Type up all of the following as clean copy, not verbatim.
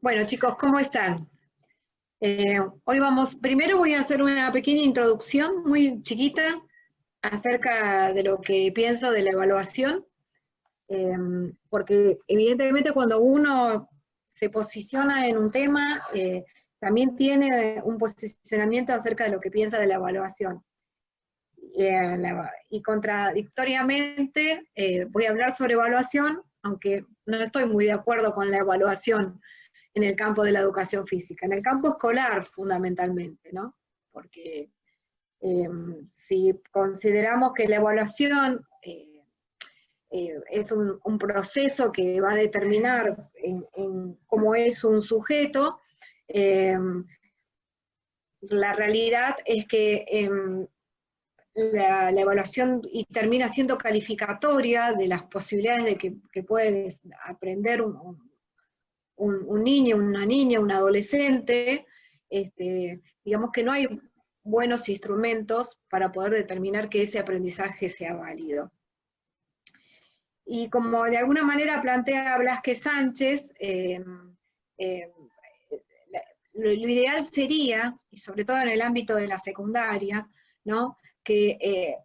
Bueno, chicos, ¿cómo están? Primero voy a hacer una pequeña introducción muy chiquita acerca de lo que pienso de la evaluación, porque evidentemente cuando uno se posiciona en un tema, también tiene un posicionamiento acerca de lo que piensa de la evaluación. Y contradictoriamente voy a hablar sobre evaluación, aunque no estoy muy de acuerdo con la evaluación en el campo de la educación física, en el campo escolar fundamentalmente, ¿no? Porque si consideramos que la evaluación es un proceso que va a determinar en cómo es un sujeto, la realidad es que la evaluación y termina siendo calificatoria de las posibilidades de que puede aprender un niño, una niña, un adolescente. Digamos que no hay buenos instrumentos para poder determinar que ese aprendizaje sea válido. Y como de alguna manera plantea Blasquez Sánchez, lo ideal sería, y sobre todo en el ámbito de la secundaria, ¿no? que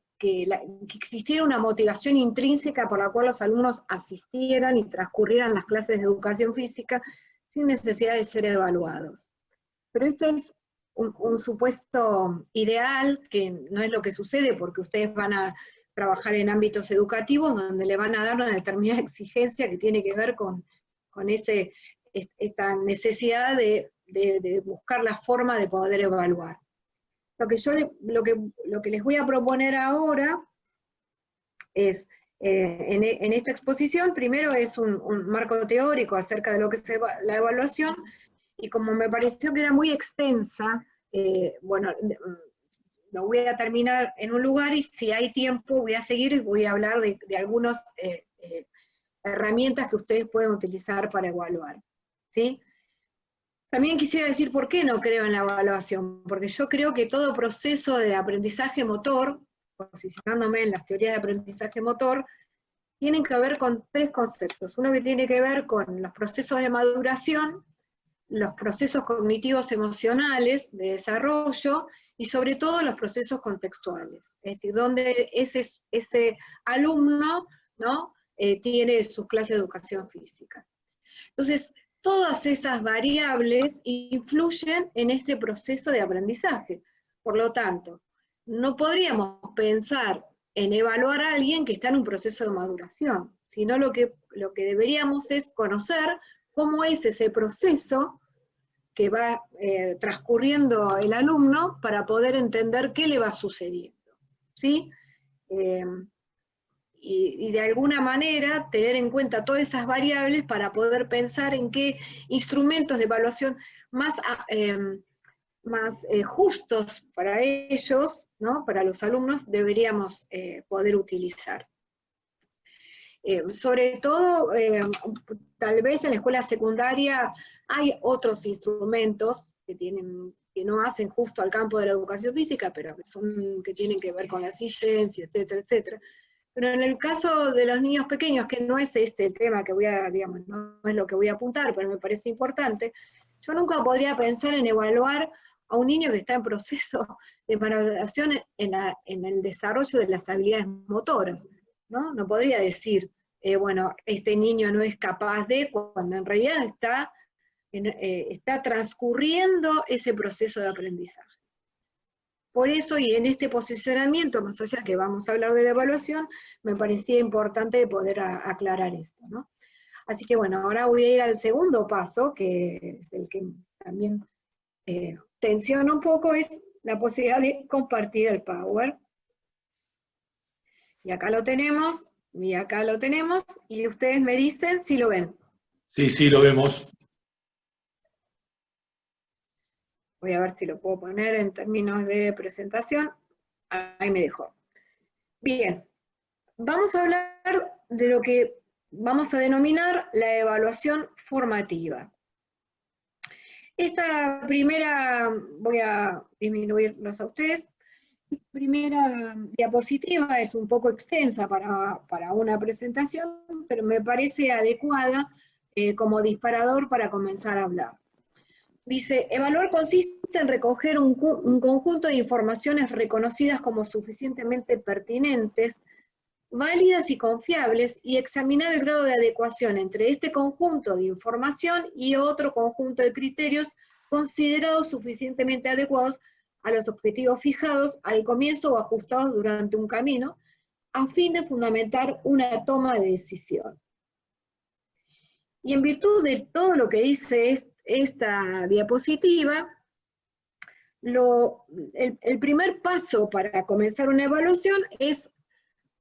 existiera una motivación intrínseca por la cual los alumnos asistieran y transcurrieran las clases de educación física sin necesidad de ser evaluados. Pero esto es un supuesto ideal, que no es lo que sucede, porque ustedes van a trabajar en ámbitos educativos donde le van a dar una determinada exigencia que tiene que ver con esta necesidad de buscar la forma de poder evaluar. Lo que les voy a proponer ahora es, en esta exposición, primero es un marco teórico acerca de lo que es la evaluación, y como me pareció que era muy extensa, bueno, lo voy a terminar en un lugar, y si hay tiempo voy a seguir y voy a hablar de algunas herramientas que ustedes pueden utilizar para evaluar, ¿sí? También quisiera decir por qué no creo en la evaluación, porque yo creo que todo proceso de aprendizaje motor, posicionándome en las teorías de aprendizaje motor, tienen que ver con tres conceptos. Uno que tiene que ver con los procesos de maduración, los procesos cognitivos emocionales de desarrollo, y sobre todo los procesos contextuales, es decir, donde ese alumno, ¿no? Tiene sus clases de educación física. Entonces, todas esas variables influyen en este proceso de aprendizaje. Por lo tanto, no podríamos pensar en evaluar a alguien que está en un proceso de maduración, sino lo que deberíamos es conocer cómo es ese proceso que va transcurriendo el alumno para poder entender qué le va sucediendo, ¿sí? Y de alguna manera tener en cuenta todas esas variables para poder pensar en qué instrumentos de evaluación más justos para ellos, ¿no? Para los alumnos, deberíamos poder utilizar. Sobre todo, tal vez en la escuela secundaria hay otros instrumentos que no hacen justo al campo de la educación física, pero que tienen que ver con la asistencia, etcétera, etcétera. Pero en el caso de los niños pequeños, que no es este el tema que digamos, no es lo que voy a apuntar, pero me parece importante, yo nunca podría pensar en evaluar a un niño que está en proceso de maduración en el desarrollo de las habilidades motoras, ¿no? No podría decir, bueno, este niño no es capaz de, cuando en realidad está transcurriendo ese proceso de aprendizaje. Por eso, y en este posicionamiento, más allá que vamos a hablar de la evaluación, me parecía importante poder aclarar esto, ¿no? Así que bueno, ahora voy a ir al segundo paso, que es el que también tensiona un poco, es la posibilidad de compartir el Power. Y acá lo tenemos, y acá lo tenemos, y ustedes me dicen si lo ven. Sí, sí, lo vemos. Voy a ver si lo puedo poner en términos de presentación. Ahí me dejó. Bien, vamos a hablar de lo que vamos a denominar la evaluación formativa. Esta primera, voy a disminuirlos a ustedes, esta primera diapositiva es un poco extensa para una presentación, pero me parece adecuada como disparador para comenzar a hablar. Dice, evaluar consiste en recoger un conjunto de informaciones reconocidas como suficientemente pertinentes, válidas y confiables, y examinar el grado de adecuación entre este conjunto de información y otro conjunto de criterios considerados suficientemente adecuados a los objetivos fijados al comienzo o ajustados durante un camino, a fin de fundamentar una toma de decisión. Y en virtud de todo lo que dice esta diapositiva, el primer paso para comenzar una evaluación es,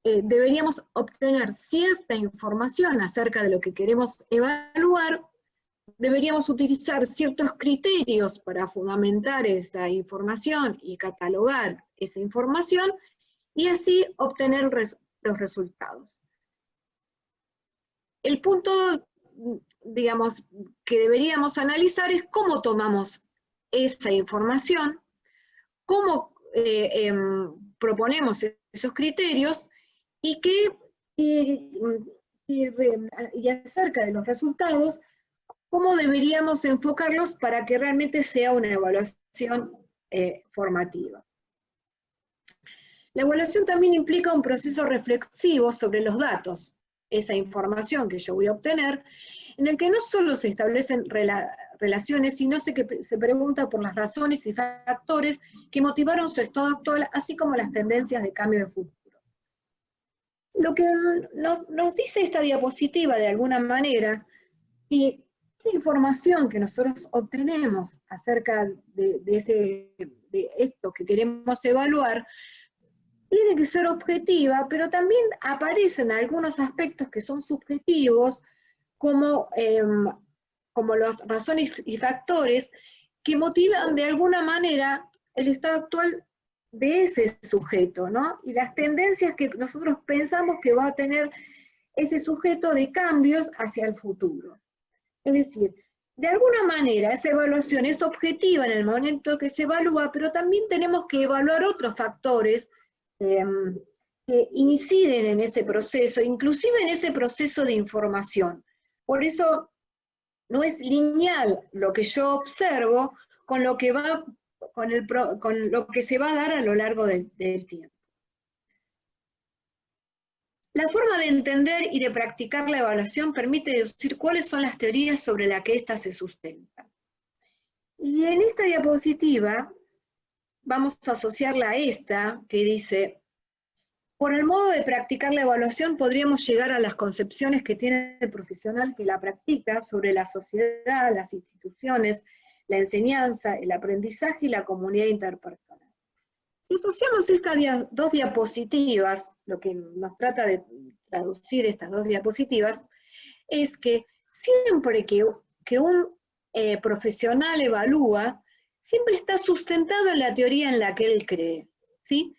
deberíamos obtener cierta información acerca de lo que queremos evaluar, deberíamos utilizar ciertos criterios para fundamentar esa información y catalogar esa información, y así obtener los resultados. El punto, digamos, que deberíamos analizar es cómo tomamos esa información, cómo proponemos esos criterios y acerca de los resultados, cómo deberíamos enfocarlos para que realmente sea una evaluación formativa. La evaluación también implica un proceso reflexivo sobre los datos, esa información que yo voy a obtener, en el que no solo se establecen relaciones, sino se pregunta por las razones y factores que motivaron su estado actual, así como las tendencias de cambio de futuro. Lo que nos dice esta diapositiva de alguna manera, que esa información que nosotros obtenemos acerca de esto que queremos evaluar, tiene que ser objetiva, pero también aparecen algunos aspectos que son subjetivos, como las razones y factores que motivan de alguna manera el estado actual de ese sujeto, ¿no? Y las tendencias que nosotros pensamos que va a tener ese sujeto de cambios hacia el futuro. Es decir, de alguna manera esa evaluación es objetiva en el momento que se evalúa, pero también tenemos que evaluar otros factores que inciden en ese proceso, inclusive en ese proceso de información. Por eso no es lineal lo que yo observo con lo que se va a dar a lo largo del tiempo. La forma de entender y de practicar la evaluación permite deducir cuáles son las teorías sobre las que ésta se sustenta. Y en esta diapositiva vamos a asociarla a esta, que dice: por el modo de practicar la evaluación podríamos llegar a las concepciones que tiene el profesional que la practica sobre la sociedad, las instituciones, la enseñanza, el aprendizaje y la comunidad interpersonal. Si asociamos estas dos diapositivas, lo que nos trata de traducir estas dos diapositivas, es que siempre que un profesional evalúa, siempre está sustentado en la teoría en la que él cree, ¿sí?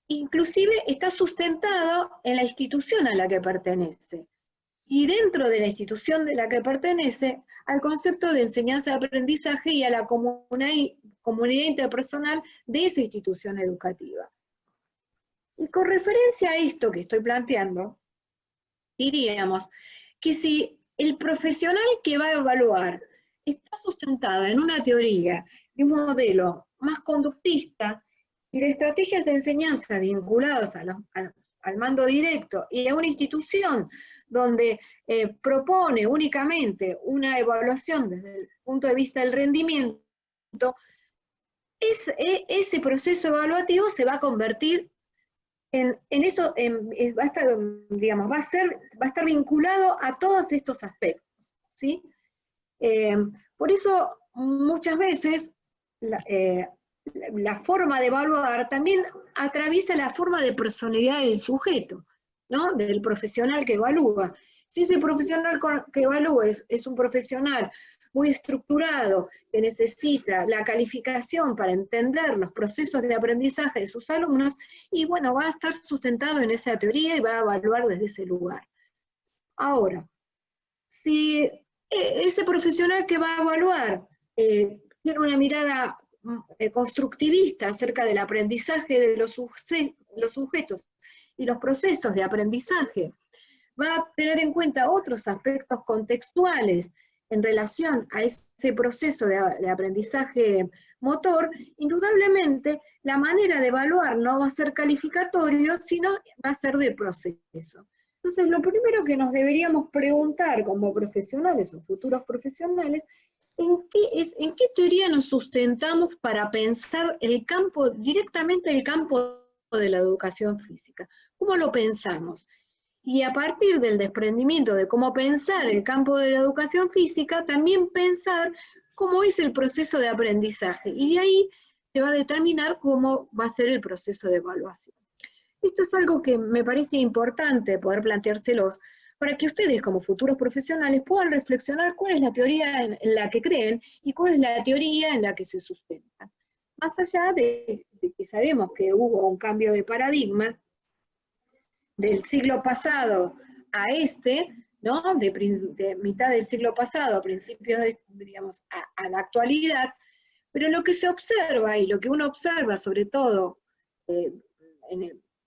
Inclusive está sustentado en la institución a la que pertenece. Y dentro de la institución de la que pertenece, al concepto de enseñanza-aprendizaje y a la comunidad interpersonal de esa institución educativa. Y con referencia a esto que estoy planteando, diríamos que si el profesional que va a evaluar está sustentado en una teoría de un modelo más conductista y de estrategias de enseñanza vinculadas al mando directo y a una institución donde propone únicamente una evaluación desde el punto de vista del rendimiento, ese proceso evaluativo se va a convertir va a estar vinculado a todos estos aspectos, ¿sí? Por eso muchas veces la forma de evaluar también atraviesa la forma de personalidad del sujeto, ¿no? Del profesional que evalúa. Si ese profesional que evalúa es un profesional muy estructurado, que necesita la calificación para entender los procesos de aprendizaje de sus alumnos, y bueno, va a estar sustentado en esa teoría y va a evaluar desde ese lugar. Ahora, si ese profesional que va a evaluar tiene una mirada constructivista acerca del aprendizaje de los sujetos y los procesos de aprendizaje, va a tener en cuenta otros aspectos contextuales en relación a ese proceso de aprendizaje motor, indudablemente la manera de evaluar no va a ser calificatorio, sino va a ser de proceso. Entonces, lo primero que nos deberíamos preguntar como profesionales o futuros profesionales, ¿en qué teoría nos sustentamos para pensar el campo, directamente el campo de la educación física? ¿Cómo lo pensamos? Y a partir del desprendimiento de cómo pensar el campo de la educación física, también pensar cómo es el proceso de aprendizaje. Y de ahí se va a determinar cómo va a ser el proceso de evaluación. Esto es algo que me parece importante poder planteárselos para que ustedes como futuros profesionales puedan reflexionar cuál es la teoría en la que creen y cuál es la teoría en la que se sustentan. Más allá de que sabemos que hubo un cambio de paradigma del siglo pasado a ¿no? De mitad del siglo pasado a principios, digamos, a la actualidad, pero lo que se observa y lo que uno observa sobre todo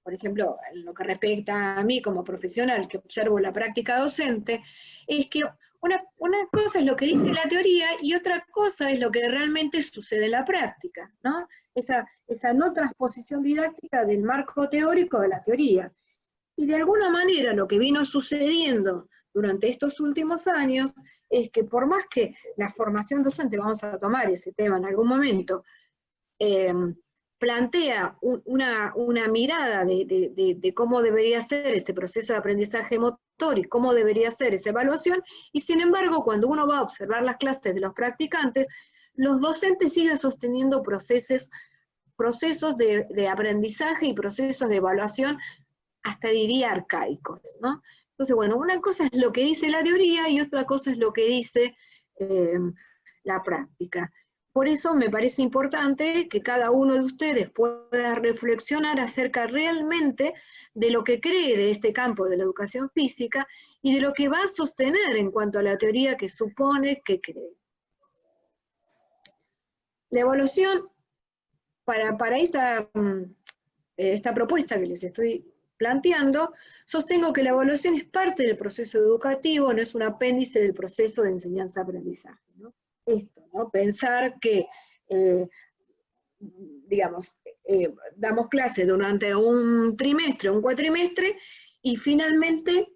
por ejemplo, en lo que respecta a mí como profesional que observo la práctica docente, es que una cosa es lo que dice la teoría y otra cosa es lo que realmente sucede en la práctica, ¿no? Esa no transposición didáctica del marco teórico de la teoría. Y de alguna manera lo que vino sucediendo durante estos últimos años es que por más que la formación docente, vamos a tomar ese tema en algún momento, plantea una mirada de cómo debería ser ese proceso de aprendizaje motor y cómo debería ser esa evaluación, y sin embargo, cuando uno va a observar las clases de los practicantes, los docentes siguen sosteniendo procesos de aprendizaje y procesos de evaluación, hasta diría arcaicos, ¿no? Entonces, bueno, una cosa es lo que dice la teoría y otra cosa es lo que dice la práctica. Por eso me parece importante que cada uno de ustedes pueda reflexionar acerca realmente de lo que cree de este campo de la educación física y de lo que va a sostener en cuanto a la teoría que supone que cree. La evaluación, para esta propuesta que les estoy planteando, sostengo que la evaluación es parte del proceso educativo, no es un apéndice del proceso de enseñanza-aprendizaje, ¿no? Esto, ¿no? Pensar que, digamos, damos clases durante un trimestre, un cuatrimestre, y finalmente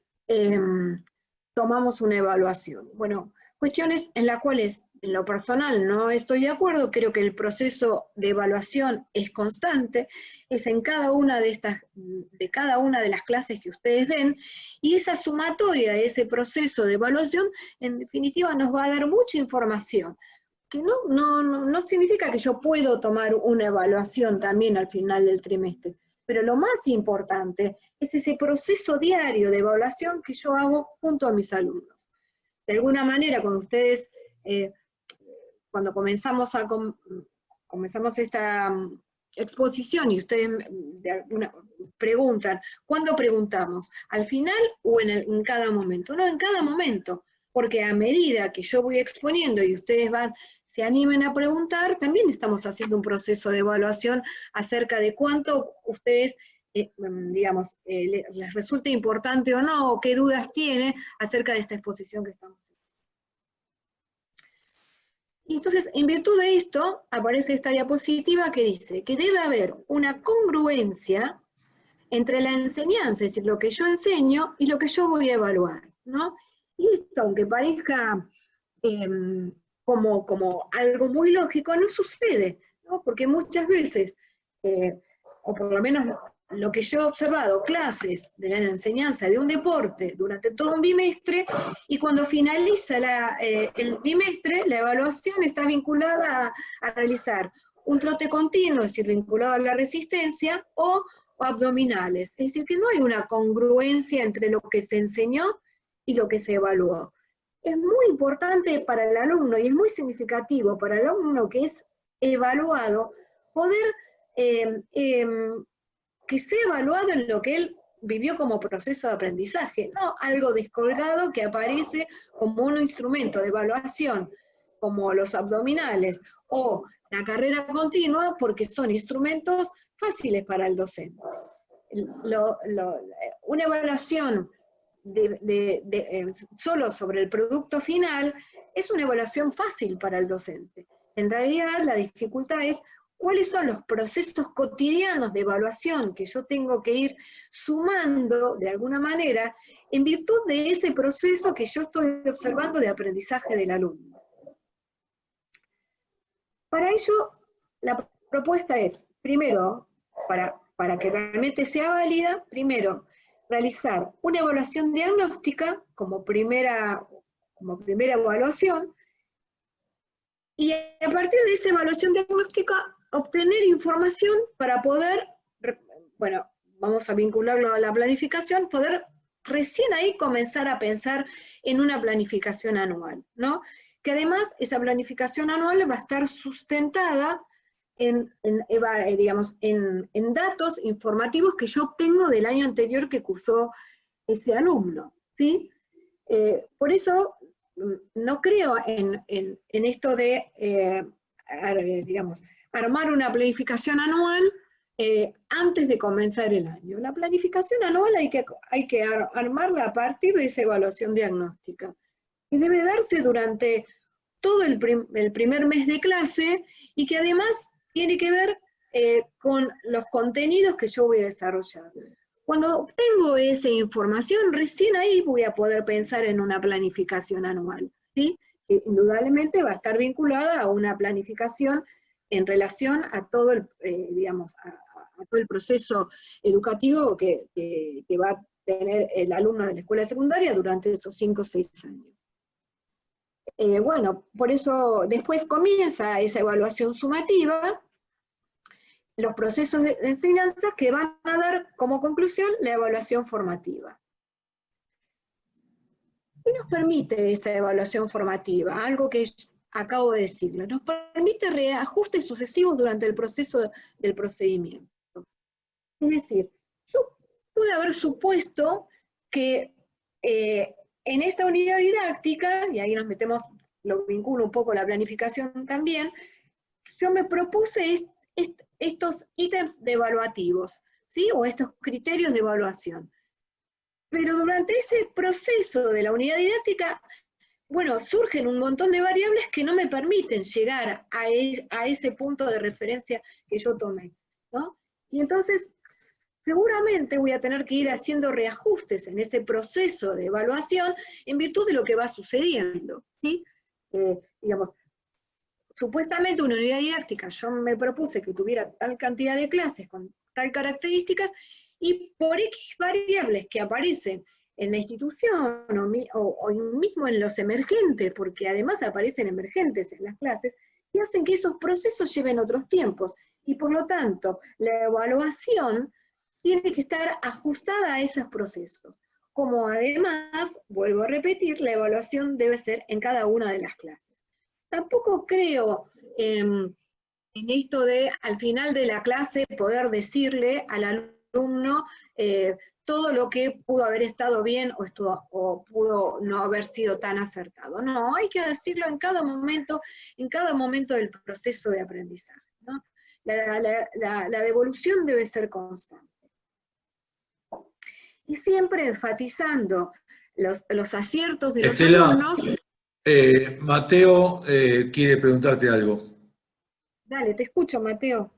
tomamos una evaluación. Bueno, cuestiones en las cuales, en lo personal, no estoy de acuerdo. Creo que el proceso de evaluación es constante, es en cada una de las clases que ustedes den, y esa sumatoria de ese proceso de evaluación, en definitiva, nos va a dar mucha información, que no significa que yo puedo tomar una evaluación también al final del trimestre, pero lo más importante es ese proceso diario de evaluación que yo hago junto a mis alumnos. De alguna manera, cuando ustedes, cuando comenzamos esta exposición y ustedes preguntan, ¿cuándo preguntamos? ¿Al final o en cada momento? No, en cada momento, porque a medida que yo voy exponiendo y ustedes se animen a preguntar, también estamos haciendo un proceso de evaluación acerca de cuánto ustedes, digamos, les resulta importante o no, o qué dudas tienen acerca de esta exposición que estamos haciendo. Y entonces, en virtud de esto, aparece esta diapositiva que dice que debe haber una congruencia entre la enseñanza, es decir, lo que yo enseño y lo que yo voy a evaluar, ¿no? Y esto, aunque parezca como algo muy lógico, no sucede, ¿no? Porque muchas veces, o por lo menos lo que yo he observado, clases de la enseñanza de un deporte durante todo un bimestre, y cuando finaliza el bimestre, la evaluación está vinculada a realizar un trote continuo, es decir, vinculado a la resistencia, o abdominales. Es decir, que no hay una congruencia entre lo que se enseñó y lo que se evaluó. Es muy importante para el alumno y es muy significativo para el alumno que es evaluado poder que sea evaluado en lo que él vivió como proceso de aprendizaje, no algo descolgado que aparece como un instrumento de evaluación, como los abdominales o la carrera continua, porque son instrumentos fáciles para el docente. Una evaluación solo sobre el producto final, es una evaluación fácil para el docente. En realidad la dificultad es cuáles son los procesos cotidianos de evaluación que yo tengo que ir sumando de alguna manera en virtud de ese proceso que yo estoy observando de aprendizaje del alumno. Para ello, la propuesta es, primero, para que realmente sea válida, primero, realizar una evaluación diagnóstica como primera evaluación, y a partir de esa evaluación diagnóstica, obtener información para poder, bueno, vamos a vincularlo a la planificación, poder recién ahí comenzar a pensar en una planificación anual, ¿no? Que además esa planificación anual va a estar sustentada en datos informativos que yo obtengo del año anterior que cursó ese alumno, ¿sí? Por eso no creo en esto de, armar una planificación anual antes de comenzar el año. La planificación anual hay que armarla a partir de esa evaluación diagnóstica, y debe darse durante todo el primer mes de clase, y que además tiene que ver con los contenidos que yo voy a desarrollar. Cuando obtengo esa información, recién ahí voy a poder pensar en una planificación anual, ¿sí? Que indudablemente va a estar vinculada a una planificación en relación a todo el, a todo el proceso educativo que va a tener el alumno de la escuela secundaria durante esos 5 o 6 años. Bueno, por eso después comienza esa evaluación sumativa, los procesos de enseñanza que van a dar como conclusión la evaluación formativa. ¿Qué nos permite esa evaluación formativa? Algo que acabo de decirlo. Nos permite reajustes sucesivos durante el proceso del procedimiento. Es decir, yo pude haber supuesto que en esta unidad didáctica, y ahí nos metemos, lo vinculo un poco a la planificación también, yo me propuse estos ítems de evaluativos, ¿sí? O estos criterios de evaluación. Pero durante ese proceso de la unidad didáctica, bueno, surgen un montón de variables que no me permiten llegar a ese punto de referencia que yo tomé, ¿no? Y entonces, seguramente voy a tener que ir haciendo reajustes en ese proceso de evaluación en virtud de lo que va sucediendo, ¿sí? Supuestamente una unidad didáctica, yo me propuse que tuviera tal cantidad de clases con tal características, y por X variables que aparecen en la institución o mismo en los emergentes, porque además aparecen emergentes en las clases, y hacen que esos procesos lleven otros tiempos, y por lo tanto la evaluación tiene que estar ajustada a esos procesos. Como además, vuelvo a repetir, la evaluación debe ser en cada una de las clases. Tampoco creo en esto de al final de la clase poder decirle al alumno todo lo que pudo haber estado bien o pudo no haber sido tan acertado. No, hay que decirlo en cada momento del proceso de aprendizaje, ¿no? La devolución debe ser constante. Y siempre enfatizando los aciertos de los alumnos. Mateo quiere preguntarte algo. Dale, te escucho, Mateo.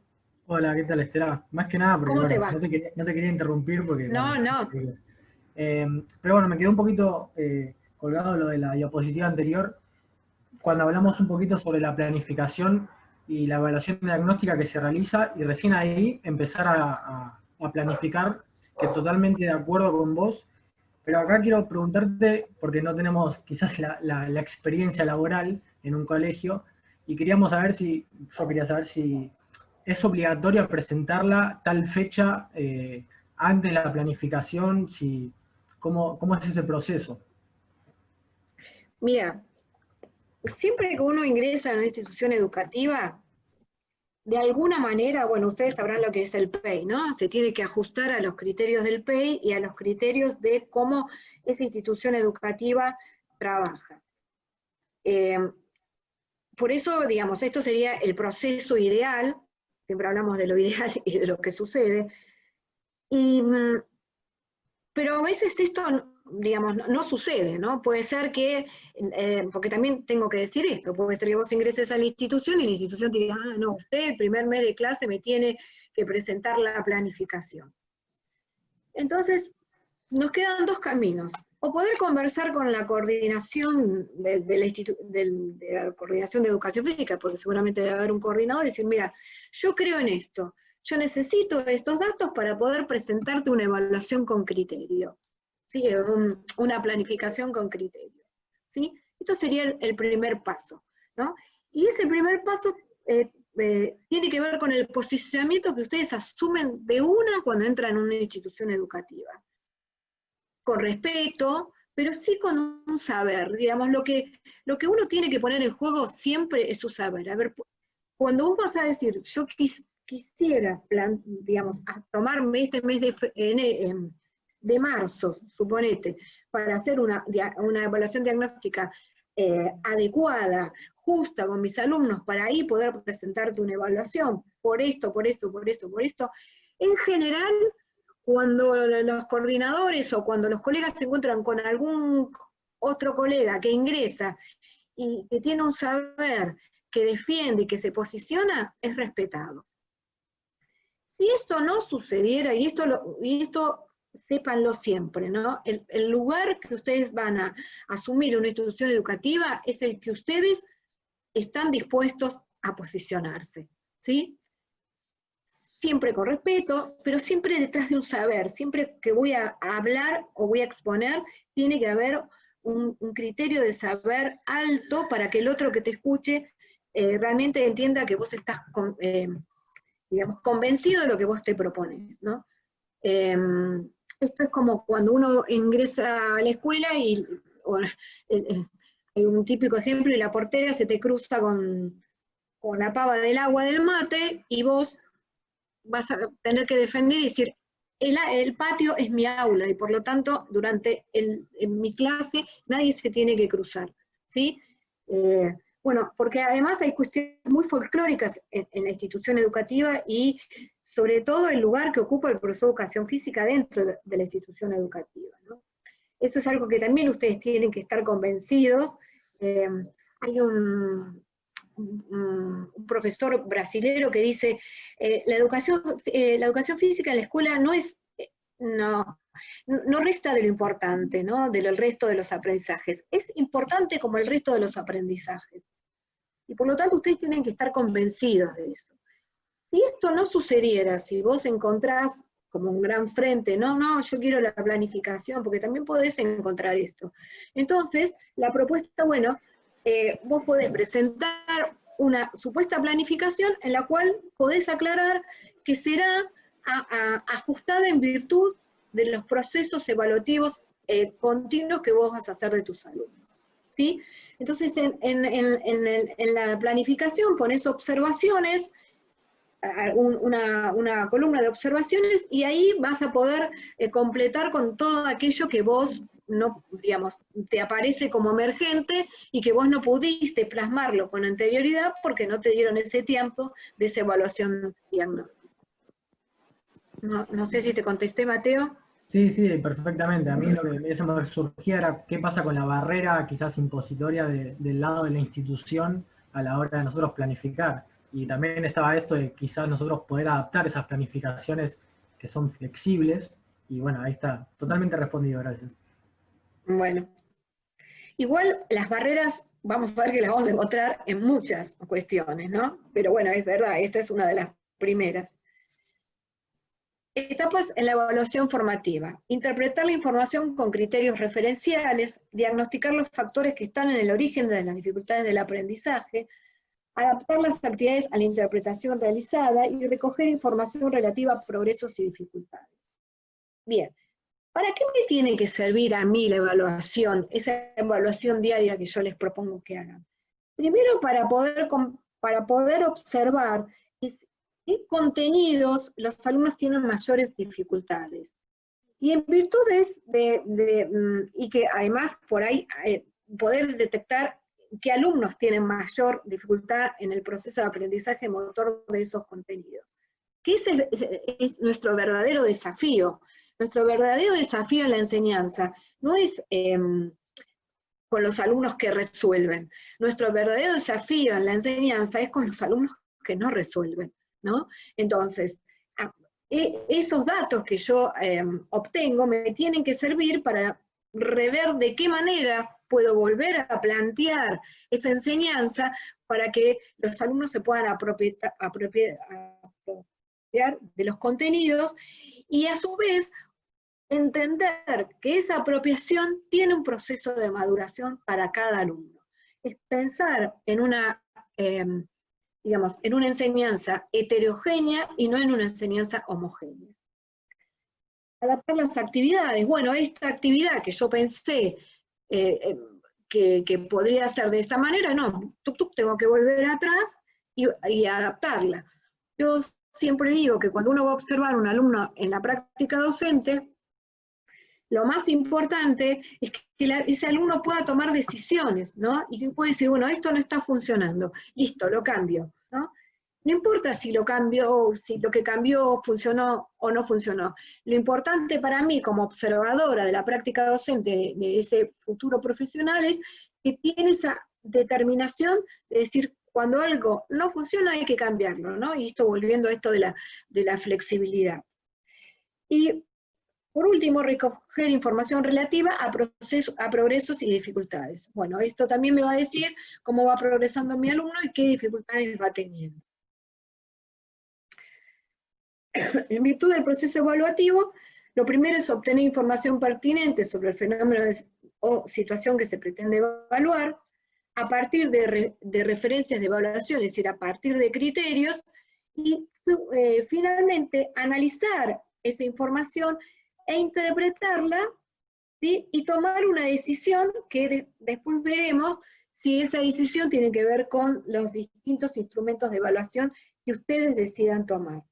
Hola, ¿qué tal, Estela? Más que nada, porque ¿Cómo te bueno, va? no te quería interrumpir porque... No, bueno, no. pero bueno, me quedó un poquito colgado lo de la diapositiva anterior, cuando hablamos un poquito sobre la planificación y la evaluación diagnóstica que se realiza, y recién ahí empezar a planificar, que totalmente de acuerdo con vos. Pero acá quiero preguntarte, porque no tenemos quizás la experiencia laboral en un colegio, y yo quería saber si es obligatorio presentarla tal fecha antes de la planificación, ¿cómo es ese proceso? Mira, siempre que uno ingresa a una institución educativa, de alguna manera, bueno, ustedes sabrán lo que es el PEI, ¿no? Se tiene que ajustar a los criterios del PEI y a los criterios de cómo esa institución educativa trabaja. Por eso, digamos, esto sería el proceso ideal, siempre hablamos de lo ideal y de lo que sucede, pero a veces esto digamos, no sucede, ¿no? Puede ser que, porque también tengo que decir esto, puede ser que vos ingreses a la institución y la institución te diga, ah, no, usted el primer mes de clase me tiene que presentar la planificación. Entonces, nos quedan dos caminos. O poder conversar con la coordinación de la coordinación de educación física, porque seguramente debe haber un coordinador, y decir, mira, yo creo en esto, yo necesito estos datos para poder presentarte una evaluación con criterio, ¿sí? Una planificación con criterio, ¿sí? Esto sería el primer paso, ¿no? Y ese primer paso tiene que ver con el posicionamiento que ustedes asumen de una cuando entran en una institución educativa. Con respeto, pero sí con un saber, digamos, lo que uno tiene que poner en juego siempre es su saber. A ver, cuando vos vas a decir, yo quisiera, digamos, a tomarme este mes de marzo, suponete, para hacer una evaluación diagnóstica adecuada, justa con mis alumnos, para ahí poder presentarte una evaluación, por esto, en general, cuando los coordinadores o cuando los colegas se encuentran con algún otro colega que ingresa y que tiene un saber, que defiende y que se posiciona, es respetado. Si esto no sucediera, y esto sépanlo siempre, ¿no? El lugar que ustedes van a asumir en una institución educativa es el que ustedes están dispuestos a posicionarse, ¿sí? Siempre con respeto, pero siempre detrás de un saber. Siempre que voy a hablar o voy a exponer, tiene que haber un criterio de saber alto para que el otro que te escuche realmente entienda que vos estás, digamos, convencido de lo que vos te propones, ¿no? Esto es como cuando uno ingresa a la escuela y hay un típico ejemplo, y la portera se te cruza con la pava del agua del mate, y vos vas a tener que defender y decir, el patio es mi aula, y por lo tanto, durante en mi clase, nadie se tiene que cruzar, ¿sí? Bueno, porque además hay cuestiones muy folclóricas en la institución educativa, y sobre todo el lugar que ocupa el profesor de educación física dentro de la institución educativa, ¿no? Eso es algo que también ustedes tienen que estar convencidos. Hay un profesor brasilero que dice, la educación física en la escuela no resta de lo importante, ¿no? Del resto de los aprendizajes. Es importante como el resto de los aprendizajes. Y por lo tanto ustedes tienen que estar convencidos de eso. Si esto no sucediera, si vos encontrás como un gran frente, no, yo quiero la planificación, porque también podés encontrar esto. Entonces, la propuesta, bueno, vos podés presentar una supuesta planificación en la cual podés aclarar que será ajustada en virtud de los procesos evaluativos continuos que vos vas a hacer de tus alumnos, ¿sí? Entonces, en la planificación pones observaciones, una columna de observaciones, y ahí vas a poder completar con todo aquello que vos no, digamos, te aparece como emergente y que vos no pudiste plasmarlo con anterioridad porque no te dieron ese tiempo de esa evaluación diagnóstica. No sé si te contesté, Mateo. Sí, sí, perfectamente. A mí lo que me surgía era qué pasa con la barrera quizás impositoria del lado de la institución a la hora de nosotros planificar. Y también estaba esto de quizás nosotros poder adaptar esas planificaciones que son flexibles. Y bueno, ahí está, totalmente respondido, gracias. Bueno, igual las barreras, vamos a ver que las vamos a encontrar en muchas cuestiones, ¿no? Pero bueno, es verdad, esta es una de las primeras. Etapas en la evaluación formativa. Interpretar la información con criterios referenciales, diagnosticar los factores que están en el origen de las dificultades del aprendizaje, adaptar las actividades a la interpretación realizada y recoger información relativa a progresos y dificultades. Bien, ¿para qué me tiene que servir a mí la evaluación, esa evaluación diaria que yo les propongo que hagan? Primero, para poder observar qué contenidos los alumnos tienen mayores dificultades. Y en virtudes y que además por ahí poder detectar qué alumnos tienen mayor dificultad en el proceso de aprendizaje motor de esos contenidos. Que es nuestro verdadero desafío. Nuestro verdadero desafío en la enseñanza no es con los alumnos que resuelven. Nuestro verdadero desafío en la enseñanza es con los alumnos que no resuelven, ¿no? Entonces, esos datos que yo obtengo me tienen que servir para rever de qué manera puedo volver a plantear esa enseñanza para que los alumnos se puedan apropiar de los contenidos y a su vez entender que esa apropiación tiene un proceso de maduración para cada alumno. Es pensar en una, digamos, en una enseñanza heterogénea y no en una enseñanza homogénea. Adaptar las actividades. Bueno, esta actividad que yo pensé que podría ser de esta manera, no, tengo que volver atrás y adaptarla. Yo siempre digo que cuando uno va a observar a un alumno en la práctica docente, lo más importante es que ese alumno pueda tomar decisiones, ¿no? Y que pueda decir, bueno, esto no está funcionando, listo, lo cambio, ¿no? No importa si lo cambio, si lo que cambió funcionó o no funcionó. Lo importante para mí, como observadora de la práctica docente de ese futuro profesional, es que tiene esa determinación de decir, cuando algo no funciona hay que cambiarlo, ¿no? Y esto volviendo a esto de la flexibilidad. Y por último, recoger información relativa a progresos y dificultades. Bueno, esto también me va a decir cómo va progresando mi alumno y qué dificultades va teniendo. En virtud del proceso evaluativo, lo primero es obtener información pertinente sobre el fenómeno o situación que se pretende evaluar, a partir de referencias de evaluación, es decir, a partir de criterios, y finalmente analizar esa información e interpretarla, ¿sí? Y tomar una decisión que después veremos si esa decisión tiene que ver con los distintos instrumentos de evaluación que ustedes decidan tomar.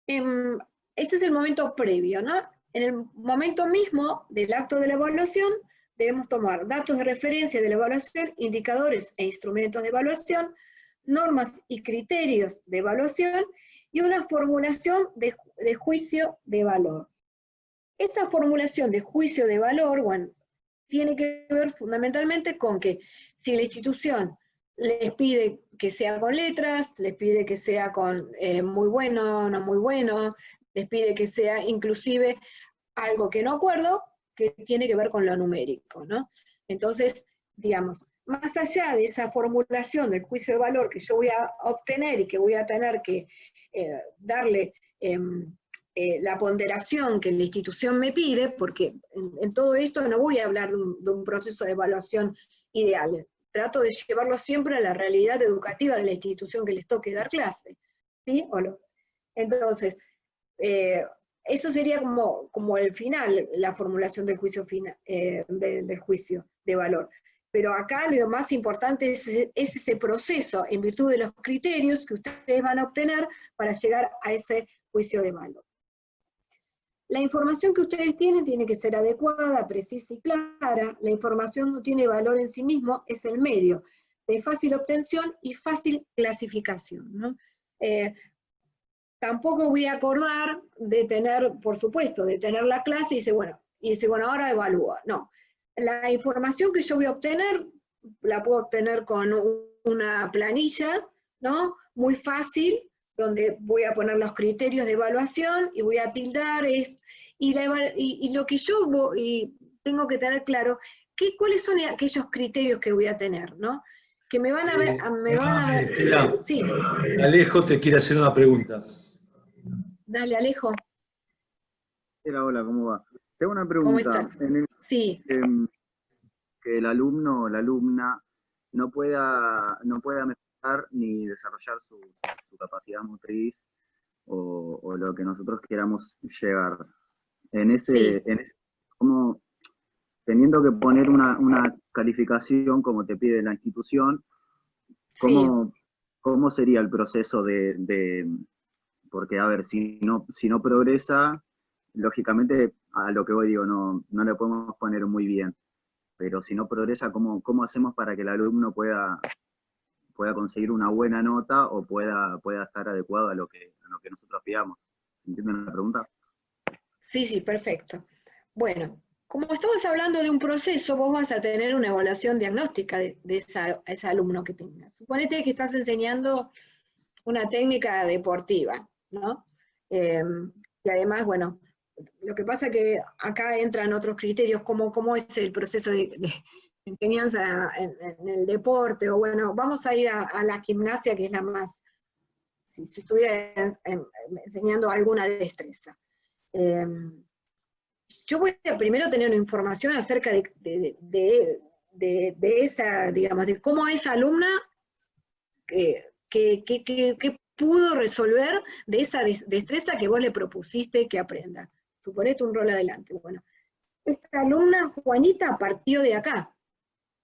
Ese es el momento previo, ¿no? En el momento mismo del acto de la evaluación, debemos tomar datos de referencia de la evaluación, indicadores e instrumentos de evaluación, normas y criterios de evaluación, y una formulación de juicio de valor. Esa formulación de juicio de valor, bueno, tiene que ver fundamentalmente con que si la institución les pide que sea con letras, les pide que sea con muy bueno, no muy bueno, les pide que sea inclusive algo que no acuerdo, que tiene que ver con lo numérico, ¿no? Entonces, digamos, más allá de esa formulación del juicio de valor que yo voy a obtener y que voy a tener que darle la ponderación que la institución me pide, porque en todo esto no voy a hablar de un proceso de evaluación ideal, trato de llevarlo siempre a la realidad educativa de la institución que les toque dar clase, ¿sí? ¿O no? Entonces, eso sería como el final, la formulación del juicio, del juicio de valor. Pero acá lo más importante es ese proceso, en virtud de los criterios que ustedes van a obtener para llegar a ese juicio de valor. La información que ustedes tienen tiene que ser adecuada, precisa y clara. La información no tiene valor en sí mismo, es el medio de fácil obtención y fácil clasificación, ¿no? Tampoco voy a acordar de tener, por supuesto, de tener la clase y dice, bueno, ahora evalúa. No, la información que yo voy a obtener, la puedo obtener con una planilla, ¿no? Muy fácil, donde voy a poner los criterios de evaluación y voy a tildar, y lo que yo tengo que tener claro, cuáles son aquellos criterios que voy a tener, ¿no? Que me van a ver... Estela, sí. Alejo te quiere hacer una pregunta. Dale, Alejo. Hola, ¿cómo va? Tengo una ¿Cómo pregunta. estás? Sí. Que el alumno o la alumna no pueda mejorar ni desarrollar su capacidad motriz o lo que nosotros queramos llegar. Como teniendo que poner una calificación como te pide la institución, ¿cómo sería el proceso porque, a ver, si no progresa, lógicamente, a lo que voy digo, no le podemos poner muy bien. Pero si no progresa, ¿cómo hacemos para que el alumno pueda conseguir una buena nota o pueda estar adecuado a lo que nosotros pidamos? ¿Entienden la pregunta? Sí, perfecto. Bueno, como estamos hablando de un proceso, vos vas a tener una evaluación diagnóstica de ese alumno que tengas. Suponete que estás enseñando una técnica deportiva, ¿no? Y además, bueno, lo que pasa es que acá entran otros criterios, cómo es el proceso de enseñanza en el deporte, o bueno, vamos a ir a la gimnasia, que es la más, si estuviera enseñando alguna destreza. Yo voy a primero tener una información acerca de esa, digamos, de cómo esa alumna, que pudo resolver de esa destreza que vos le propusiste que aprenda. Suponete un rol adelante. Bueno, esta alumna, Juanita, partió de acá,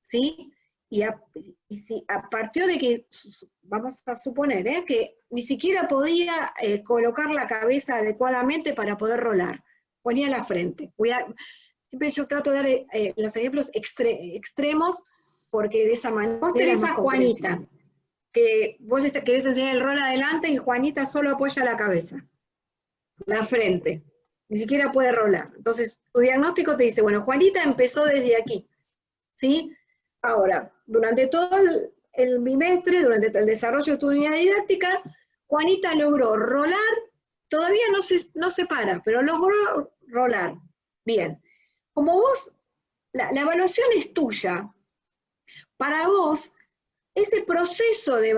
¿sí? Y partió de que, vamos a suponer, que ni siquiera podía colocar la cabeza adecuadamente para poder rolar. Ponía la frente. Siempre yo trato de dar los ejemplos extremos, porque de esa manera... Vos tenés a Juanita, que vos le querés enseñar el rol adelante y Juanita solo apoya la cabeza, la frente, ni siquiera puede rolar. Entonces, tu diagnóstico te dice, bueno, Juanita empezó desde aquí, ¿sí? Ahora, durante todo el bimestre, durante el desarrollo de tu unidad didáctica, Juanita logró rolar, todavía no se para, pero logró rolar. Bien, como vos, la evaluación es tuya, para vos, ese proceso de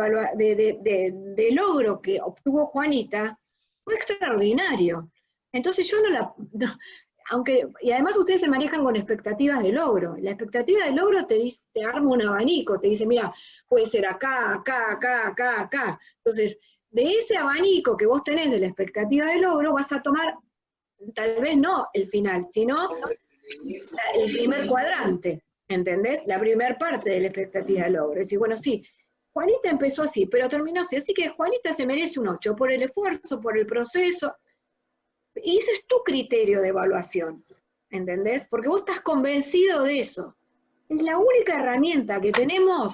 logro que obtuvo Juanita fue extraordinario. Entonces yo y además ustedes se manejan con expectativas de logro. La expectativa de logro te arma un abanico, te dice, mira, puede ser acá, acá, acá, acá, acá. Entonces, de ese abanico que vos tenés de la expectativa de logro, vas a tomar, tal vez no el final, sino el primer cuadrante. ¿Entendés? La primera parte de la expectativa de logro. Es decir, bueno, sí, Juanita empezó así, pero terminó así. Así que Juanita se merece un 8 por el esfuerzo, por el proceso. Y ese es tu criterio de evaluación. ¿Entendés? Porque vos estás convencido de eso. Es la única herramienta que tenemos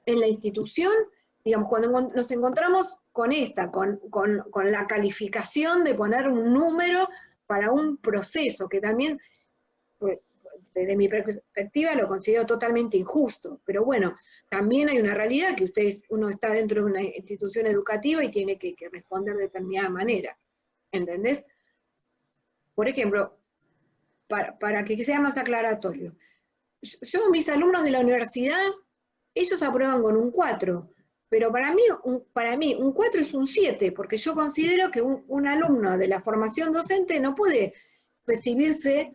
en la institución, digamos, cuando nos encontramos con con la calificación de poner un número para un proceso, que también... Pues, desde mi perspectiva lo considero totalmente injusto, pero bueno, también hay una realidad que uno está dentro de una institución educativa y tiene que responder de determinada manera, ¿entendés? Por ejemplo, para que sea más aclaratorio, mis alumnos de la universidad, ellos aprueban con un 4, pero para mí un 4 es un 7, porque yo considero que un alumno de la formación docente no puede recibirse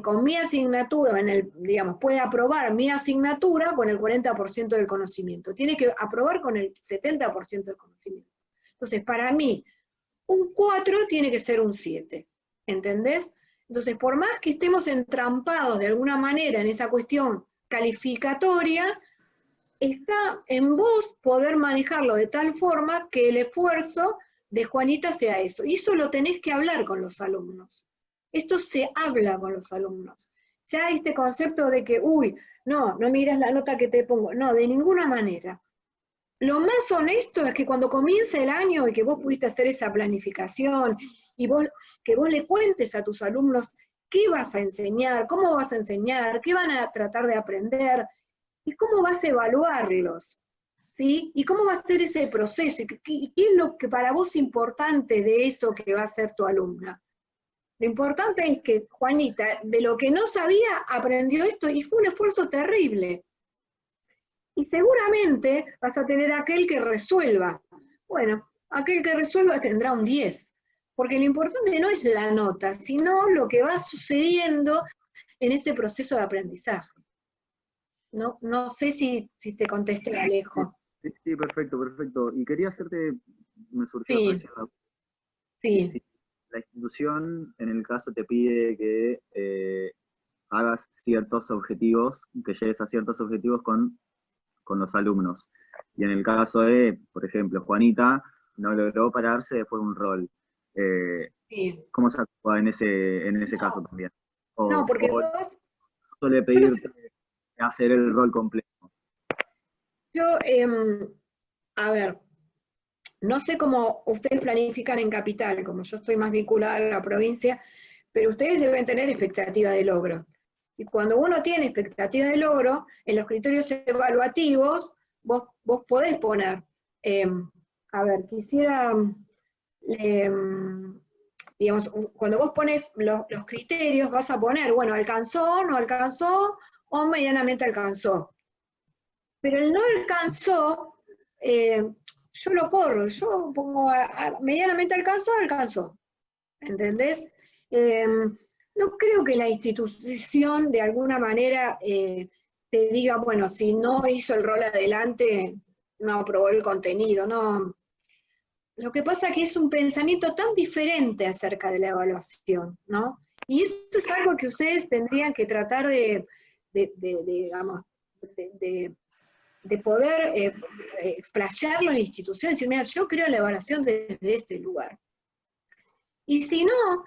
con mi asignatura, digamos, puede aprobar mi asignatura con el 40% del conocimiento, tiene que aprobar con el 70% del conocimiento. Entonces, para mí, un 4 tiene que ser un 7, ¿entendés? Entonces, por más que estemos entrampados de alguna manera en esa cuestión calificatoria, está en vos poder manejarlo de tal forma que el esfuerzo de Juanita sea eso. Y eso lo tenés que hablar con los alumnos. Esto se habla con los alumnos. Ya este concepto de que, no miras la nota que te pongo. No, de ninguna manera. Lo más honesto es que cuando comience el año y que vos pudiste hacer esa planificación y que vos le cuentes a tus alumnos qué vas a enseñar, cómo vas a enseñar, qué van a tratar de aprender y cómo vas a evaluarlos, ¿sí? Y cómo va a ser ese proceso y qué es lo que para vos es importante de eso que va a ser tu alumna. Lo importante es que Juanita, de lo que no sabía, aprendió esto y fue un esfuerzo terrible. Y seguramente vas a tener aquel que resuelva. Bueno, aquel que resuelva tendrá un 10, porque lo importante no es la nota, sino lo que va sucediendo en ese proceso de aprendizaje. No sé si te contesté, Alejo. Sí, perfecto. Y quería me surgió recién la... Sí. Si la institución, en el caso, te pide que hagas ciertos objetivos, que llegues a ciertos objetivos con los alumnos. Y en el caso de, por ejemplo, Juanita no logró pararse después de un rol. ¿Cómo se actúa en ese caso también? Porque vos... suele pedirte hacer el rol completo. Yo, a ver, no sé cómo ustedes planifican en Capital, como yo estoy más vinculada a la provincia, pero ustedes deben tener expectativa de logro. Y cuando uno tiene expectativa de logro, en los criterios evaluativos, vos podés poner, a ver, quisiera, digamos, cuando vos pones los criterios, vas a poner, bueno, alcanzó, no alcanzó, o medianamente alcanzó. Pero el no alcanzó, yo lo corro, yo pongo medianamente alcanzó, ¿entendés? No creo que la institución de alguna manera te diga, bueno, si no hizo el rol adelante, no aprobó el contenido, no. Lo que pasa es que es un pensamiento tan diferente acerca de la evaluación, ¿no? Y esto es algo que ustedes tendrían que tratar de poder explayarlo en la institución, decir, mira, yo creo la evaluación desde este lugar. Y si no,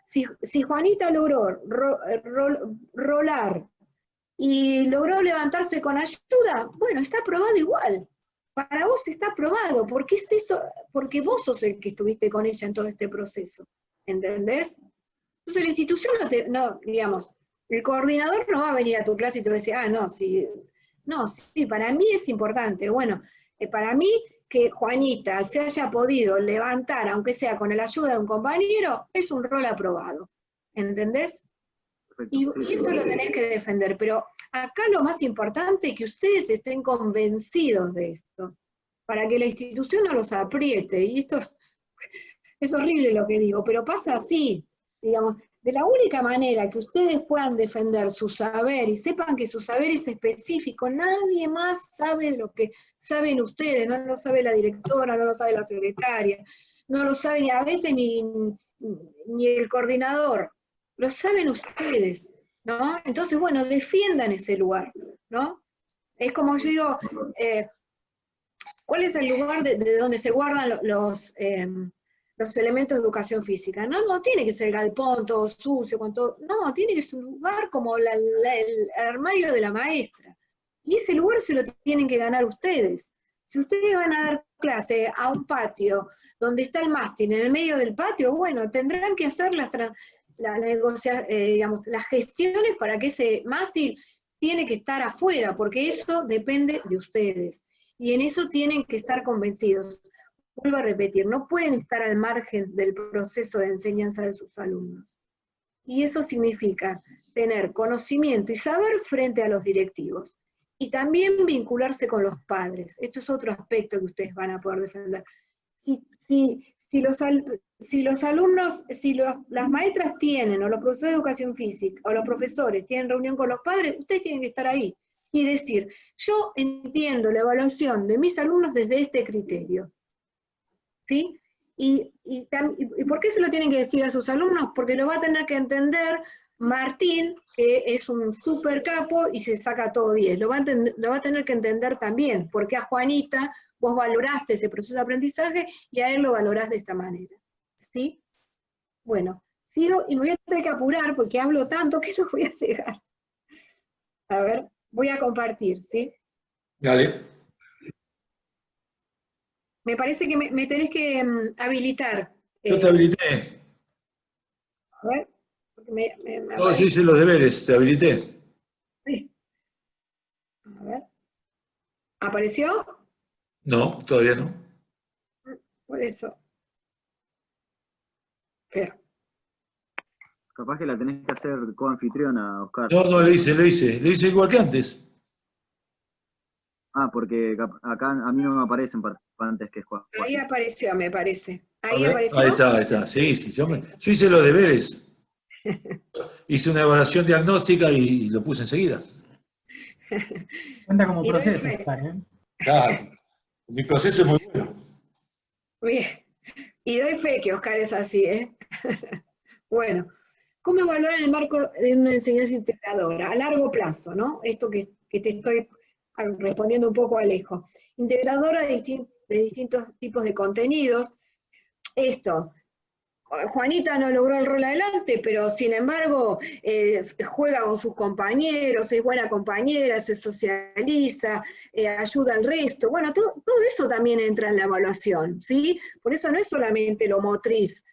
si Juanita logró rolar y logró levantarse con ayuda, bueno, está aprobado igual. Para vos está aprobado, porque es esto, porque vos sos el que estuviste con ella en todo este proceso, ¿entendés? Entonces la institución digamos, el coordinador no va a venir a tu clase y te va a decir, sí, para mí es importante. Bueno, para mí que Juanita se haya podido levantar, aunque sea con la ayuda de un compañero, es un rol aprobado, ¿entendés? Y eso lo tenés que defender, pero acá lo más importante es que ustedes estén convencidos de esto, para que la institución no los apriete, y esto es horrible lo que digo, pero pasa así, digamos, de la única manera que ustedes puedan defender su saber y sepan que su saber es específico, nadie más sabe lo que saben ustedes, no lo sabe la directora, no lo sabe la secretaria, no lo sabe a veces ni el coordinador, lo saben ustedes, ¿no? Entonces, bueno, defiendan ese lugar, ¿no? Es como yo digo, ¿cuál es el lugar de donde se guardan los elementos de educación física? No tiene que ser el galpón todo sucio, con todo, no, tiene que ser un lugar como el armario de la maestra. Y ese lugar se lo tienen que ganar ustedes. Si ustedes van a dar clase a un patio donde está el mástil, en el medio del patio, bueno, tendrán que hacer digamos, las gestiones para que ese mástil tiene que estar afuera, porque eso depende de ustedes. Y en eso tienen que estar convencidos. Vuelvo a repetir, no pueden estar al margen del proceso de enseñanza de sus alumnos. Y eso significa tener conocimiento y saber frente a los directivos. Y también vincularse con los padres. Esto es otro aspecto que ustedes van a poder defender. Si los alumnos, las maestras tienen, o los profesores de educación física, o los profesores tienen reunión con los padres, ustedes tienen que estar ahí y decir, yo entiendo la evaluación de mis alumnos desde este criterio. ¿Sí? ¿Y por qué se lo tienen que decir a sus alumnos? Porque lo va a tener que entender Martín, que es un super capo y se saca todo 10. Lo va a tener que entender también, porque a Juanita vos valoraste ese proceso de aprendizaje y a él lo valorás de esta manera. ¿Sí? Bueno, sigo y me voy a tener que apurar porque hablo tanto que no voy a llegar. A ver, voy a compartir, ¿sí? Dale. Me parece que me tenés que habilitar. Yo te habilité. A ver, porque Todos hice los deberes, te habilité. Sí. A ver. ¿Apareció? No, todavía no. Por eso. Espera. Capaz que la tenés que hacer coanfitriona, Oscar. No, lo hice igual que antes. Ah, porque acá a mí no me aparecen participantes que juegan. Ahí apareció, me parece. Ahí está. Sí, yo hice los deberes. Hice una evaluación diagnóstica y lo puse enseguida. Cuenta como proceso, Oscar, ¿eh? Claro. Mi proceso es muy bueno. Bien. Y doy fe que Oscar es así, ¿eh? Bueno, ¿cómo evaluar en el marco de una enseñanza integradora? A largo plazo, ¿no? Esto que te estoy respondiendo un poco a Alejo. Integradora de distintos tipos de contenidos. Esto, Juanita no logró el rol adelante, pero sin embargo juega con sus compañeros, es buena compañera, se socializa, ayuda al resto. Bueno, todo eso también entra en la evaluación, ¿sí? Por eso no es solamente lo motriz.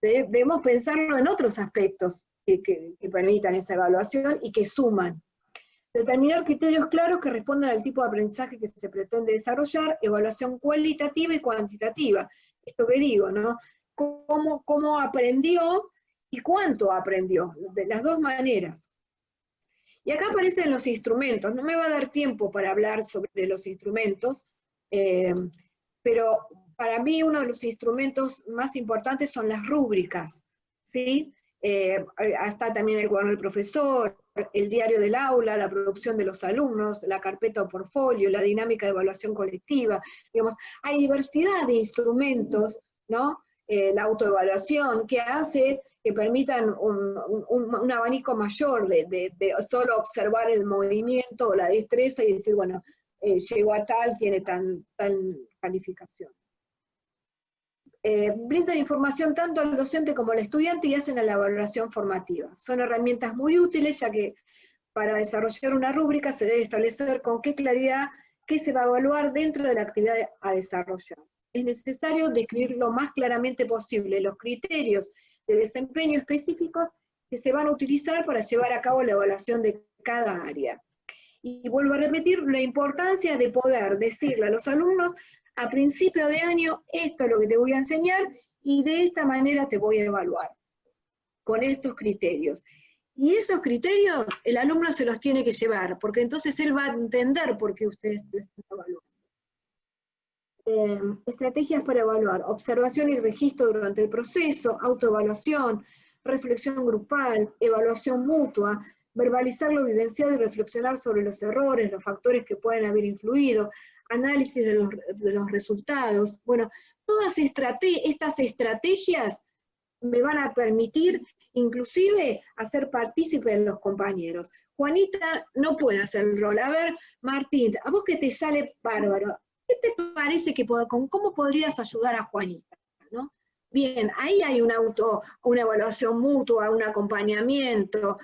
debemos pensarlo en otros aspectos que permitan esa evaluación y que suman. Determinar criterios claros que respondan al tipo de aprendizaje que se pretende desarrollar, evaluación cualitativa y cuantitativa. Esto que digo, ¿no? Cómo aprendió y cuánto aprendió, de las dos maneras. Y acá aparecen los instrumentos. No me va a dar tiempo para hablar sobre los instrumentos, pero para mí uno de los instrumentos más importantes son las rúbricas, ¿sí? Está también el cuaderno del profesor, el diario del aula, la producción de los alumnos, la carpeta o portfolio, la dinámica de evaluación colectiva. Digamos, hay diversidad de instrumentos, ¿no? La autoevaluación, que hace que permitan un abanico mayor de solo observar el movimiento o la destreza y decir, bueno, llegó a tal, tiene tal calificación. Brindan información tanto al docente como al estudiante y hacen la evaluación formativa. Son herramientas muy útiles, ya que para desarrollar una rúbrica se debe establecer con qué claridad qué se va a evaluar dentro de la actividad a desarrollar. Es necesario describir lo más claramente posible los criterios de desempeño específicos que se van a utilizar para llevar a cabo la evaluación de cada área. Y vuelvo a repetir la importancia de poder decirle a los alumnos a principio de año, esto es lo que te voy a enseñar y de esta manera te voy a evaluar, con estos criterios. Y esos criterios el alumno se los tiene que llevar, porque entonces él va a entender por qué ustedes lo están evaluando. Estrategias para evaluar: observación y registro durante el proceso, autoevaluación, reflexión grupal, evaluación mutua, verbalizar lo vivenciado y reflexionar sobre los errores, los factores que pueden haber influido, análisis de los resultados. Bueno, todas estas estrategias me van a permitir inclusive hacer partícipe de los compañeros. Juanita no puede hacer el rol. A ver, Martín, a vos que te sale bárbaro, ¿qué te parece que cómo podrías ayudar a Juanita? ¿No? Bien, ahí hay una evaluación mutua, un acompañamiento.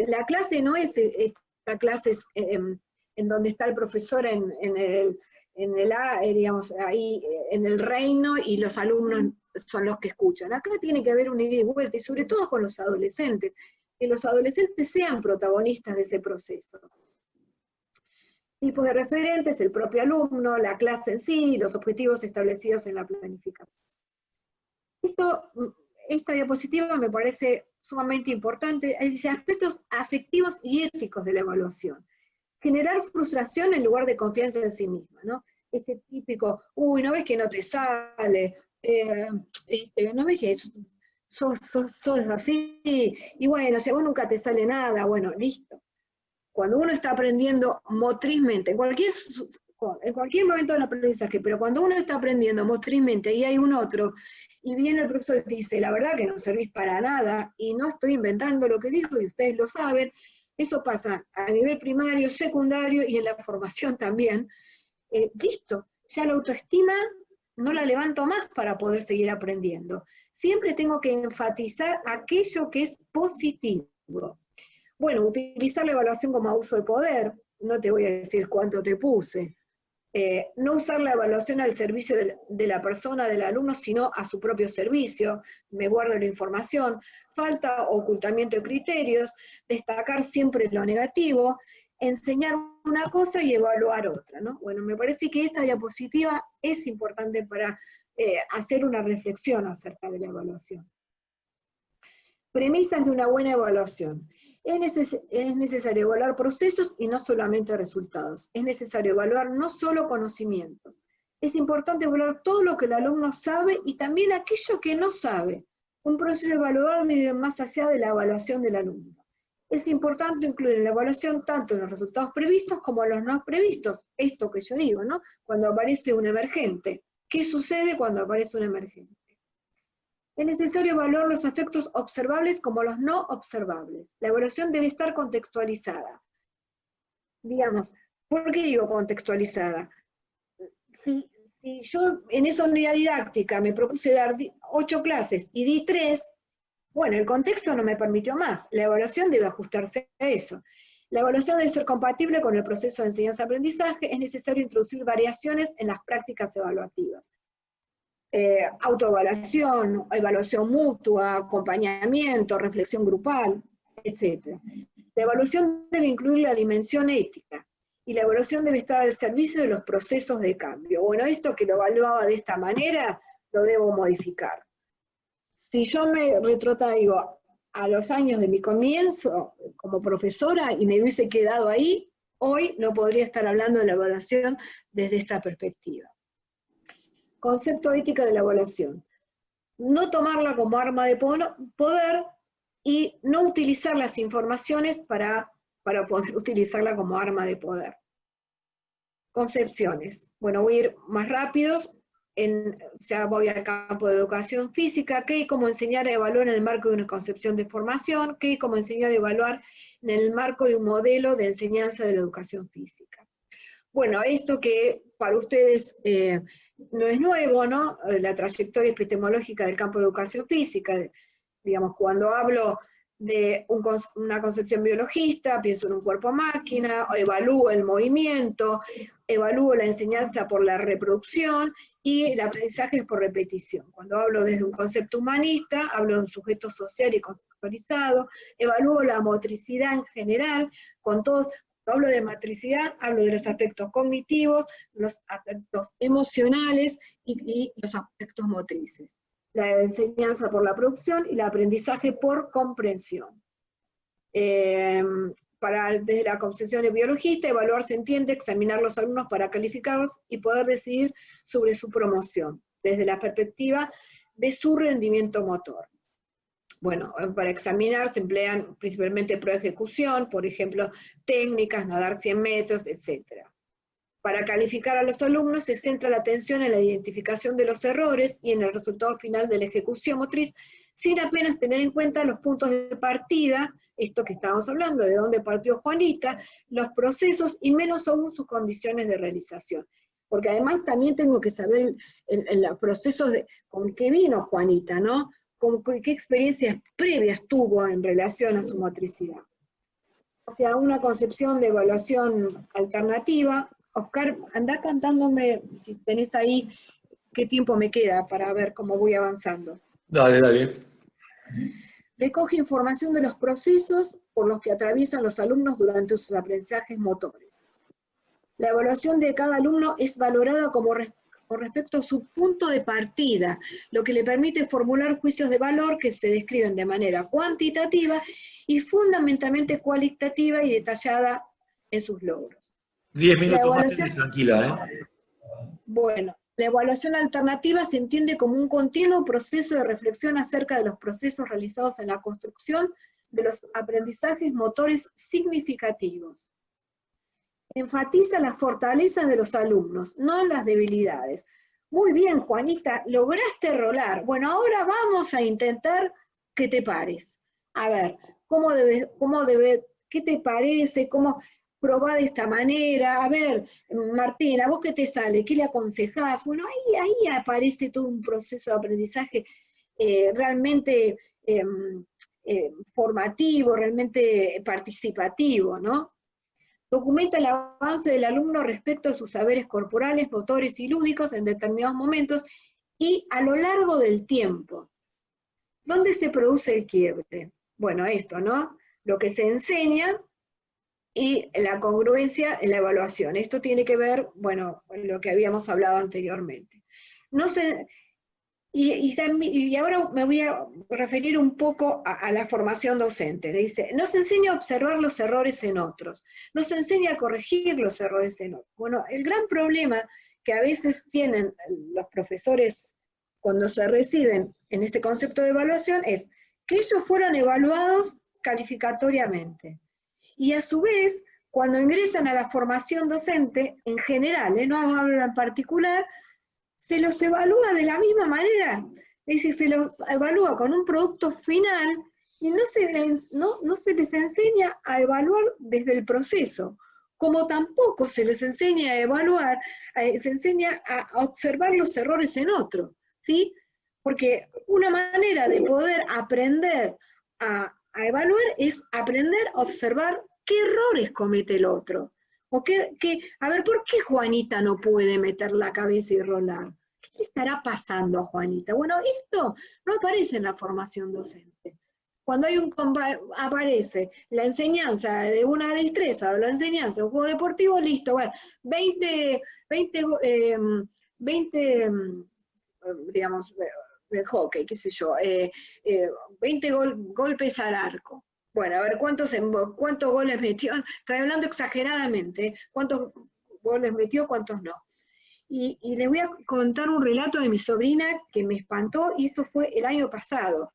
La clase no es esta clase en donde está el profesor digamos, ahí en el reino y los alumnos son los que escuchan. Acá tiene que haber una ida y vuelta, y sobre todo con los adolescentes, que los adolescentes sean protagonistas de ese proceso. Tipos de referentes: el propio alumno, la clase en sí, los objetivos establecidos en la planificación. Esta diapositiva me parece sumamente importante. Dice aspectos afectivos y éticos de la evaluación. Generar frustración en lugar de confianza en sí misma, ¿no? Este típico, uy, ¿no ves que no te sale? ¿No ves que sos así? Y bueno, si a vos nunca te sale nada, bueno, listo. Cuando uno está aprendiendo motrizmente, en cualquier momento del aprendizaje, pero cuando uno está aprendiendo motrizmente y hay un otro, y viene el profesor y dice, la verdad que no servís para nada, y no estoy inventando lo que dijo, y ustedes lo saben, eso pasa a nivel primario, secundario y en la formación también. Listo, ya la autoestima no la levanto más para poder seguir aprendiendo. Siempre tengo que enfatizar aquello que es positivo. Bueno, utilizar la evaluación como abuso de poder, no te voy a decir cuánto te puse. No usar la evaluación al servicio de la persona, del alumno, sino a su propio servicio. Me guardo la información. Falta o ocultamiento de criterios, destacar siempre lo negativo, enseñar una cosa y evaluar otra, ¿no? Bueno, me parece que esta diapositiva es importante para hacer una reflexión acerca de la evaluación. Premisas de una buena evaluación. Es necesario evaluar procesos y no solamente resultados. Es necesario evaluar no solo conocimientos. Es importante evaluar todo lo que el alumno sabe y también aquello que no sabe. Un proceso evaluable vive más allá de la evaluación del alumno. Es importante incluir en la evaluación tanto los resultados previstos como los no previstos. Esto que yo digo, ¿no? Cuando aparece un emergente. ¿Qué sucede cuando aparece un emergente? Es necesario evaluar los efectos observables como los no observables. La evaluación debe estar contextualizada. Digamos, ¿por qué digo contextualizada? Si yo en esa unidad didáctica me propuse dar 8 clases y di 3, bueno, el contexto no me permitió más. La evaluación debe ajustarse a eso. La evaluación debe ser compatible con el proceso de enseñanza-aprendizaje. Es necesario introducir variaciones en las prácticas evaluativas. autoevaluación, evaluación mutua, acompañamiento, reflexión grupal, etc. La evaluación debe incluir la dimensión ética, y la evaluación debe estar al servicio de los procesos de cambio. Bueno, esto que lo evaluaba de esta manera, lo debo modificar. Si yo me retrotraigo a los años de mi comienzo como profesora y me hubiese quedado ahí, hoy no podría estar hablando de la evaluación desde esta perspectiva. Concepto ético de la evaluación. No tomarla como arma de poder y no utilizar las informaciones para poder utilizarla como arma de poder. Concepciones. Bueno, voy a ir más rápidos. Ya voy al campo de educación física, qué y cómo enseñar a evaluar en el marco de una concepción de formación, qué y cómo enseñar a evaluar en el marco de un modelo de enseñanza de la educación física. Bueno, esto que para ustedes no es nuevo, ¿no? La trayectoria epistemológica del campo de educación física, digamos, cuando hablo de una concepción biologista, pienso en un cuerpo-máquina, evalúo el movimiento, evalúo la enseñanza por la reproducción y el aprendizaje por repetición. Cuando hablo desde un concepto humanista, hablo de un sujeto social y contextualizado, evalúo la motricidad en general, con todos. Cuando hablo de motricidad, hablo de los aspectos cognitivos, los aspectos emocionales y los aspectos motrices. La enseñanza por la producción y el aprendizaje por comprensión. Desde la concepción de biologista, evaluar se entiende, examinar los alumnos para calificarlos y poder decidir sobre su promoción, desde la perspectiva de su rendimiento motor. Bueno, para examinar se emplean principalmente pruebas de ejecución, por ejemplo, técnicas, nadar 100 metros, etc. Para calificar a los alumnos se centra la atención en la identificación de los errores y en el resultado final de la ejecución motriz, sin apenas tener en cuenta los puntos de partida, esto que estábamos hablando, de dónde partió Juanita, los procesos y menos aún sus condiciones de realización. Porque además también tengo que saber los procesos con qué vino Juanita, ¿no? ¿Qué experiencias previas tuvo en relación a su motricidad? O sea, una concepción de evaluación alternativa. Oscar, anda cantándome, si tenés ahí, qué tiempo me queda para ver cómo voy avanzando. Dale, dale. Recoge información de los procesos por los que atraviesan los alumnos durante sus aprendizajes motores. La evaluación de cada alumno es valorada con respecto a su punto de partida, lo que le permite formular juicios de valor que se describen de manera cuantitativa y fundamentalmente cualitativa y detallada en sus logros. 10 minutos más tenés, tranquila, ¿eh? Bueno, la evaluación alternativa se entiende como un continuo proceso de reflexión acerca de los procesos realizados en la construcción de los aprendizajes motores significativos. Enfatiza las fortalezas de los alumnos, no las debilidades. Muy bien, Juanita, lograste rolar. Bueno, ahora vamos a intentar que te pares. A ver, ¿qué te parece? ¿Cómo probá de esta manera? A ver, Martina, ¿vos qué te sale? ¿Qué le aconsejás? Bueno, ahí aparece todo un proceso de aprendizaje realmente formativo, realmente participativo, ¿no? Documenta el avance del alumno respecto a sus saberes corporales, motores y lúdicos en determinados momentos y a lo largo del tiempo. ¿Dónde se produce el quiebre? Bueno, esto, ¿no? Lo que se enseña y la congruencia en la evaluación. Esto tiene que ver, bueno, con lo que habíamos hablado anteriormente. Y ahora me voy a referir un poco a la formación docente. Dice, nos enseña a observar los errores en otros, nos enseña a corregir los errores en otros. Bueno, el gran problema que a veces tienen los profesores cuando se reciben en este concepto de evaluación es que ellos fueron evaluados calificatoriamente. Y a su vez, cuando ingresan a la formación docente, en general, no hablo en particular, se los evalúa de la misma manera, es decir, se los evalúa con un producto final y no se les enseña a evaluar desde el proceso, como tampoco se les enseña a evaluar, se enseña a observar los errores en otro, ¿sí? Porque una manera de poder aprender a evaluar es aprender a observar qué errores comete el otro. A ver, ¿por qué Juanita no puede meter la cabeza y rolar? ¿qué le estará pasando a Juanita? Bueno, esto no aparece en la formación docente. Cuando hay aparece la enseñanza de una destreza o la enseñanza de un juego deportivo, listo, bueno, 20 digamos, del hockey, qué sé yo, 20 golpes al arco. Bueno, a ver, ¿cuántos goles metió? Estoy hablando exageradamente, ¿cuántos goles metió, cuántos no? Y les voy a contar un relato de mi sobrina que me espantó, y esto fue el año pasado.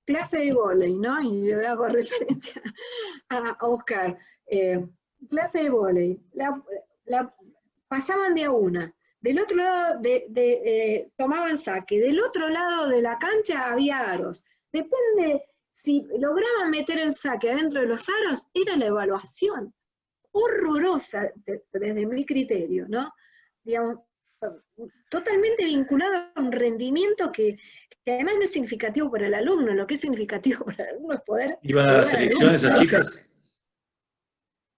Clase de vóley, ¿no? Y le hago referencia a Oscar. Clase de vóley. Pasaban de a una. Del otro lado tomaban saque. Del otro lado de la cancha había aros. Depende, si lograban meter el saque adentro de los aros, era la evaluación. Horrorosa desde mi criterio, ¿no? Digamos, totalmente vinculado a un rendimiento que además no es significativo para el alumno. Lo que es significativo para el alumno es poder... ¿Iban a la selección esas chicas?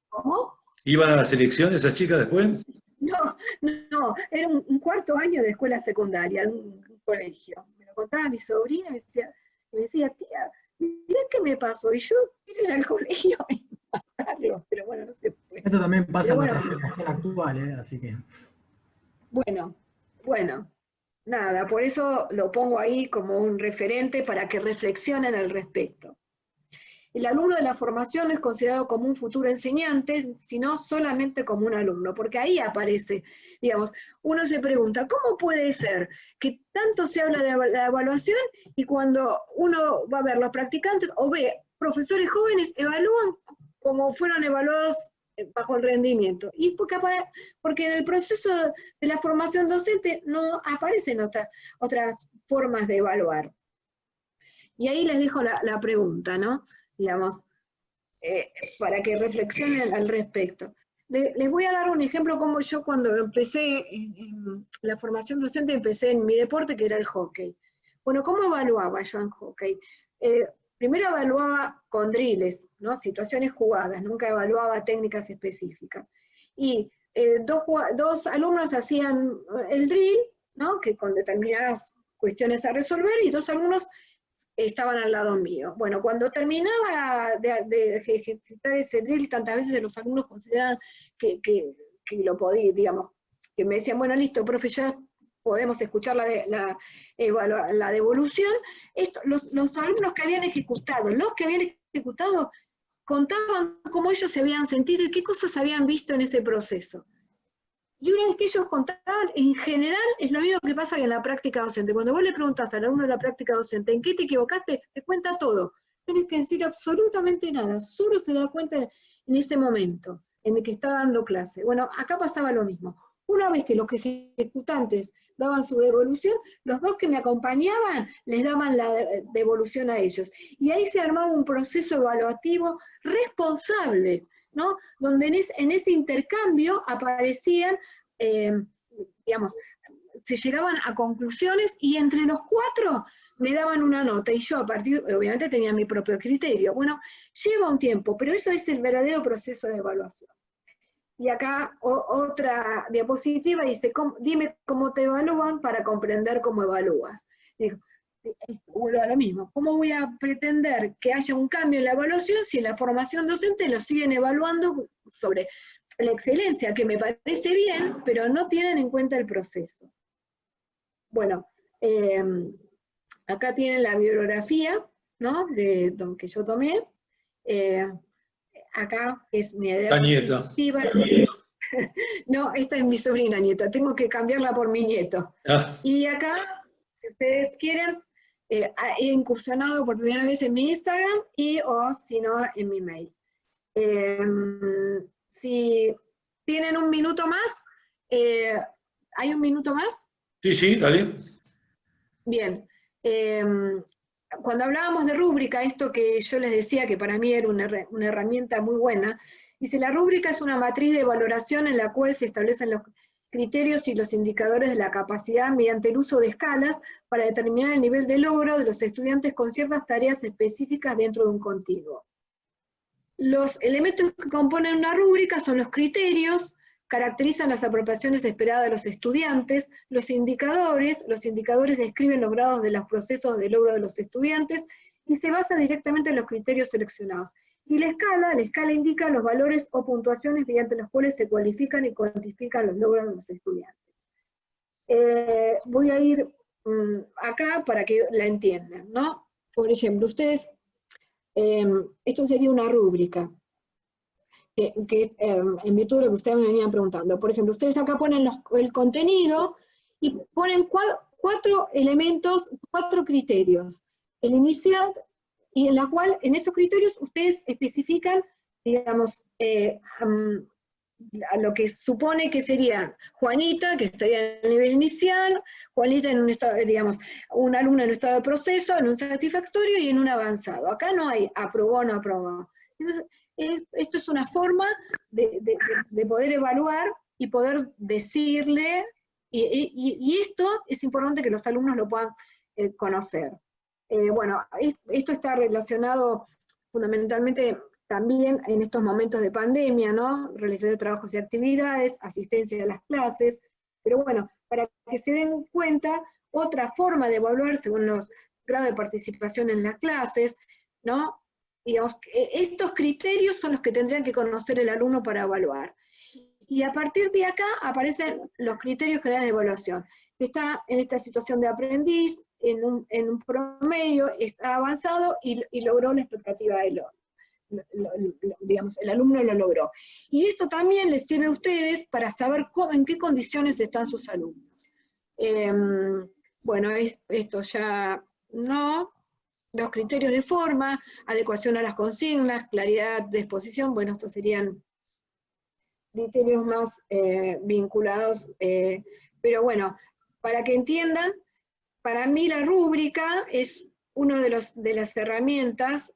¿Cómo? ¿Iban a la selección esas chicas después? No, era un cuarto año de escuela secundaria, de un colegio. Me lo contaba mi sobrina y me decía, tía, mirá qué me pasó. Y yo quería ir al colegio y matarlo, pero bueno, no se puede. Esto también pasa en nuestra generación actual, así que... Bueno, nada, por eso lo pongo ahí como un referente para que reflexionen al respecto. El alumno de la formación no es considerado como un futuro enseñante, sino solamente como un alumno, porque ahí aparece, digamos, uno se pregunta, ¿cómo puede ser que tanto se habla de la evaluación y cuando uno va a ver los practicantes o ve profesores jóvenes evalúan como fueron evaluados bajo el rendimiento? Y porque en el proceso de la formación docente no aparecen otras formas de evaluar. Y ahí les dejo la pregunta, ¿no? Digamos, para que reflexionen al respecto. Les voy a dar un ejemplo como yo cuando empecé en la formación docente, empecé en mi deporte, que era el hockey. Bueno, ¿cómo evaluaba yo en hockey? Primero evaluaba con drills, ¿no? Situaciones jugadas, nunca evaluaba técnicas específicas. Y dos alumnos hacían el drill, ¿no? Que con determinadas cuestiones a resolver, y dos alumnos estaban al lado mío. Bueno, cuando terminaba de ejercitar ese drill, tantas veces los alumnos consideraban que lo podía, digamos, que me decían, bueno, listo, profe, ya podemos escuchar la devolución. Los alumnos que habían ejecutado, contaban cómo ellos se habían sentido y qué cosas habían visto en ese proceso. Y una vez que ellos contaban, en general es lo mismo que pasa que en la práctica docente. Cuando vos le preguntás al alumno de la práctica docente, ¿en qué te equivocaste? Te cuenta todo. No tenés que decir absolutamente nada, solo se da cuenta en ese momento, en el que está dando clase. Bueno, acá pasaba lo mismo. Una vez que los ejecutantes daban su devolución, los dos que me acompañaban les daban la devolución a ellos. Y ahí se armaba un proceso evaluativo responsable, ¿no? Donde en ese intercambio aparecían, digamos, se llegaban a conclusiones y entre los cuatro me daban una nota y yo obviamente tenía mi propio criterio. Bueno, lleva un tiempo, pero eso es el verdadero proceso de evaluación. Y acá otra diapositiva dice, dime cómo te evalúan para comprender cómo evalúas. Digo, vuelvo a lo mismo. ¿Cómo voy a pretender que haya un cambio en la evaluación si en la formación docente lo siguen evaluando sobre la excelencia, que me parece bien, pero no tienen en cuenta el proceso? Bueno, acá tienen la bibliografía, ¿no? Que yo tomé. Acá es mi diapositiva. No, esta es mi sobrina nieta, tengo que cambiarla por mi nieto. Y acá, si ustedes quieren, he incursionado por primera vez en mi Instagram o si no, en mi mail. Si tienen un minuto más, ¿hay un minuto más? Sí, dale. Bien. Cuando hablábamos de rúbrica, esto que yo les decía que para mí era una herramienta muy buena, dice, la rúbrica es una matriz de valoración en la cual se establecen los criterios y los indicadores de la capacidad mediante el uso de escalas para determinar el nivel de logro de los estudiantes con ciertas tareas específicas dentro de un continuo. Los elementos que componen una rúbrica son los criterios, caracterizan las apropiaciones esperadas de los estudiantes. Los indicadores describen los grados de los procesos de logro de los estudiantes y se basa directamente en los criterios seleccionados. Y la escala indica los valores o puntuaciones mediante los cuales se cualifican y cuantifican los logros de los estudiantes. Voy a ir acá para que la entiendan, ¿no? Por ejemplo, ustedes, esto sería una rúbrica, que es en virtud de lo que ustedes me venían preguntando. Por ejemplo, ustedes acá ponen el contenido y ponen 4 elementos, 4 criterios. El inicial, y en la cual, en esos criterios, ustedes especifican, digamos, a lo que supone que sería Juanita, que estaría en el nivel inicial, Juanita en un estado, digamos, un alumno en un estado de proceso, en un satisfactorio y en un avanzado. Acá no hay aprobó o no aprobó. Esto es una forma de poder evaluar y poder decirle, y esto es importante que los alumnos lo puedan conocer. Bueno, esto está relacionado fundamentalmente también en estos momentos de pandemia, ¿no? Realización de trabajos y actividades, asistencia a las clases, pero bueno, para que se den cuenta, otra forma de evaluar según los grados de participación en las clases, ¿no? Digamos, estos criterios son los que tendrían que conocer el alumno para evaluar. Y a partir de acá aparecen los criterios generales de evaluación. Está en esta situación de aprendiz, en un promedio, está avanzado y logró la expectativa del otro. Digamos, el alumno lo logró. Y esto también les sirve a ustedes para saber en qué condiciones están sus alumnos. Bueno, esto ya no. Los criterios de forma, adecuación a las consignas, claridad de exposición, bueno, estos serían criterios más vinculados, pero bueno, para que entiendan, para mí la rúbrica es una de las herramientas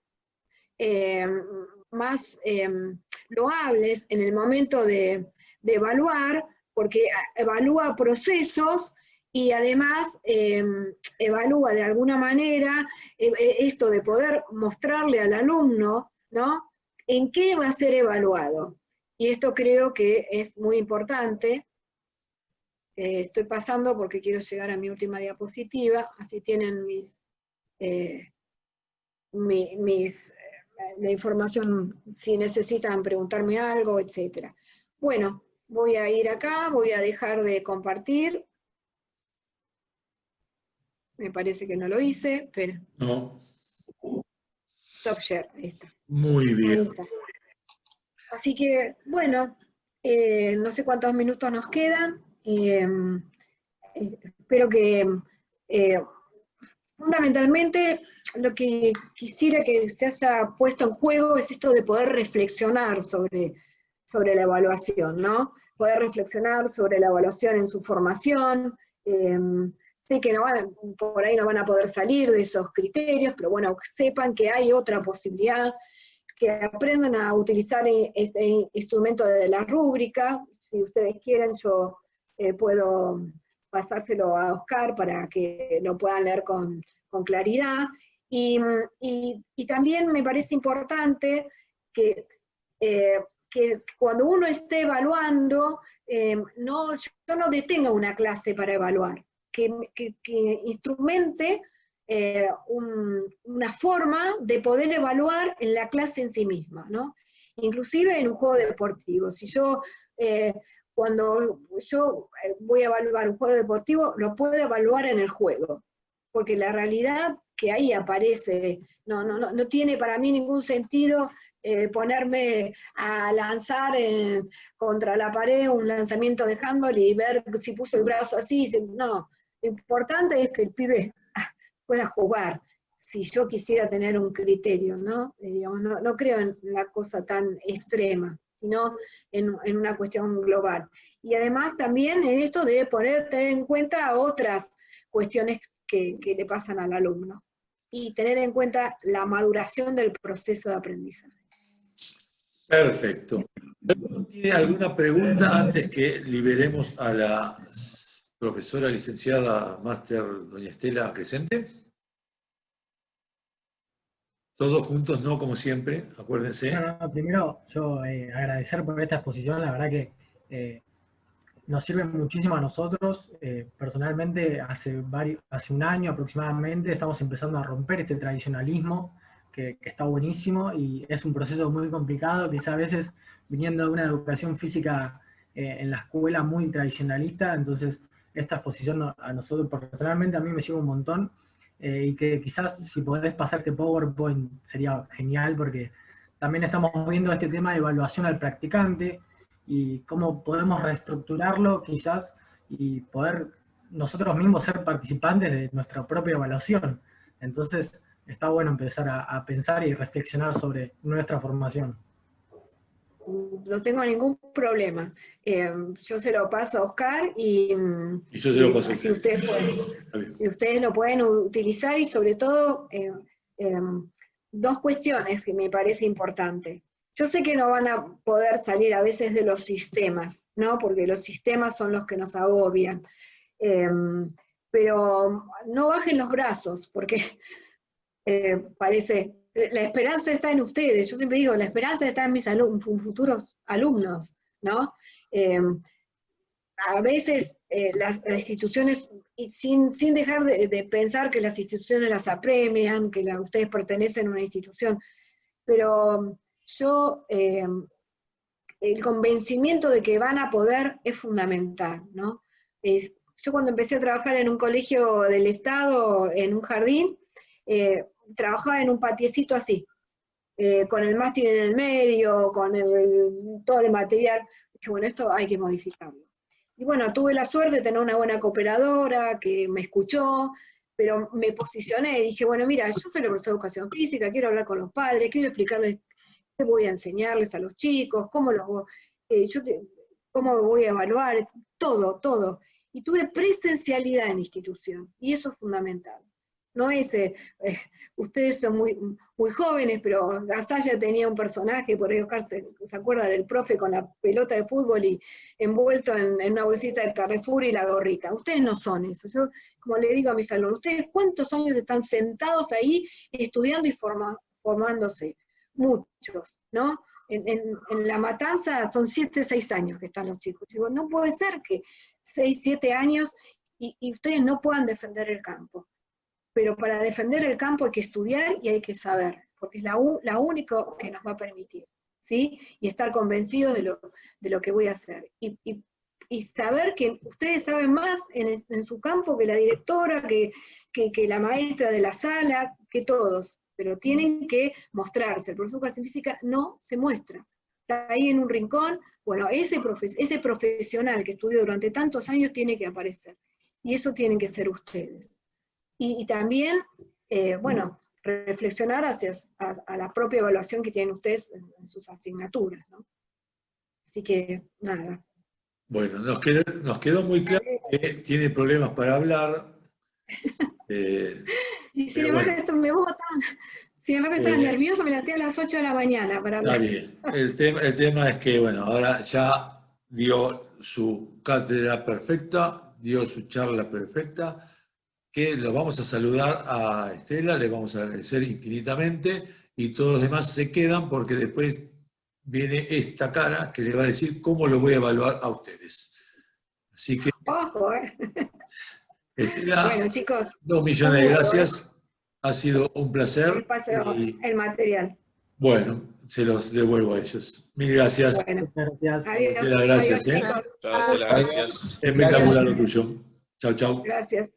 más loables en el momento de evaluar, porque evalúa procesos y además evalúa de alguna manera esto de poder mostrarle al alumno, ¿no? En qué va a ser evaluado. Y esto creo que es muy importante. Estoy pasando porque quiero llegar a mi última diapositiva, así tienen la información si necesitan preguntarme algo, etc. Bueno, voy a ir acá, voy a dejar de compartir. Me parece que no lo hice, pero... No. Stop share, ahí está. Muy bien. Ahí está. Así que, bueno, no sé cuántos minutos nos quedan. Espero que fundamentalmente lo que quisiera que se haya puesto en juego es esto de poder reflexionar sobre la evaluación, ¿no? Poder reflexionar sobre la evaluación en su formación. Sé que por ahí no van a poder salir de esos criterios, pero bueno, sepan que hay otra posibilidad, que aprendan a utilizar este instrumento de la rúbrica. Si ustedes quieren, yo puedo pasárselo a Oscar para que lo puedan leer con claridad. Y también me parece importante que cuando uno esté evaluando, yo no detenga una clase para evaluar, que instrumente una forma de poder evaluar en la clase en sí misma, ¿no? Inclusive en un juego deportivo. Si yo, cuando yo voy a evaluar un juego deportivo, lo puedo evaluar en el juego, porque la realidad que ahí aparece, no tiene para mí ningún sentido ponerme a lanzar contra la pared un lanzamiento de handball y ver si puso el brazo así, no, lo importante es que el pibe pueda jugar, si yo quisiera tener un criterio, ¿no? Digamos, no creo en la cosa tan extrema, sino en una cuestión global. Y además también en esto de tener en cuenta otras cuestiones que le pasan al alumno, y tener en cuenta la maduración del proceso de aprendizaje. Perfecto. ¿Tiene alguna pregunta antes que liberemos a la profesora licenciada máster doña Estela Crescente? Todos juntos, no como siempre, acuérdense. No, primero yo agradecer por esta exposición, la verdad que nos sirve muchísimo a nosotros. Personalmente, hace un año aproximadamente estamos empezando a romper este tradicionalismo que está buenísimo y es un proceso muy complicado, quizá a veces viniendo de una educación física en la escuela muy tradicionalista, entonces esta exposición a nosotros personalmente a mí me sirve un montón, y que quizás si podés pasarte PowerPoint sería genial, porque también estamos viendo este tema de evaluación al practicante y cómo podemos reestructurarlo quizás y poder nosotros mismos ser participantes de nuestra propia evaluación. Entonces está bueno empezar a pensar y reflexionar sobre nuestra formación. No tengo ningún problema. Yo se lo paso a Oscar y yo se lo paso a así ustedes. ustedes lo pueden utilizar, y sobre todo dos cuestiones que me parece importante. Yo sé que no van a poder salir a veces de los sistemas, ¿no? Porque los sistemas son los que nos agobian. Pero no bajen los brazos, porque parece... La esperanza está en ustedes. Yo siempre digo, la esperanza está en mis futuros alumnos, ¿no? A veces las instituciones, sin dejar de pensar que las instituciones las apremian, que ustedes pertenecen a una institución, pero yo, el convencimiento de que van a poder es fundamental, ¿no? Yo cuando empecé a trabajar en un colegio del Estado, en un jardín, trabajaba en un patiecito así, con el mástil en el medio, con todo el material. Dije, bueno, esto hay que modificarlo. Y bueno, tuve la suerte de tener una buena cooperadora que me escuchó, pero me posicioné y dije, bueno, mira, yo soy la profesora de educación física, quiero hablar con los padres, quiero explicarles qué voy a enseñarles a los chicos, cómo voy a evaluar, todo. Y tuve presencialidad en la institución, y eso es fundamental. No es, ustedes son muy jóvenes, pero Gasalla tenía un personaje, por ahí Oscar se acuerda del profe con la pelota de fútbol y envuelto en una bolsita de Carrefour y la gorrita. Ustedes no son eso. Yo, como le digo a mis alumnos, ¿ustedes cuántos años están sentados ahí estudiando y formándose? Muchos, ¿no? En La Matanza son 7, 6 años que están los chicos. Digo, no puede ser que 6, 7 años y ustedes no puedan defender el campo. Pero para defender el campo hay que estudiar y hay que saber, porque es la única que nos va a permitir, ¿sí? Y estar convencidos de lo que voy a hacer. Y saber que ustedes saben más en su campo que la directora, que la maestra de la sala, que todos, pero tienen que mostrarse. El profesor de educación física no se muestra. Está ahí en un rincón. Bueno, ese profesional que estudió durante tantos años tiene que aparecer. Y eso tienen que ser ustedes. Y también, bueno, reflexionar a la propia evaluación que tienen ustedes en sus asignaturas, ¿no? Así que, nada. Bueno, nos quedó muy claro que tiene problemas para hablar. Y sin embargo, bueno, esto me botan. Sin embargo, estaba nervioso, me levanté a las 8 de la mañana para hablar. Está bien. El tema es que, bueno, ahora ya dio su cátedra perfecta, dio su charla perfecta, que lo vamos a saludar a Estela, le vamos a agradecer infinitamente, y todos los demás se quedan porque después viene esta cara que le va a decir cómo lo voy a evaluar a ustedes. Así que, ¡Ojo! Estela, bueno, chicos, 2 millones de gracias, ha sido un placer. El material. Bueno, se los devuelvo a ellos. Mil gracias. Bueno, Gracias. adiós. Gracias, Adiós, chicos. Gracias. Espectacular lo tuyo. Chau, chau. Gracias.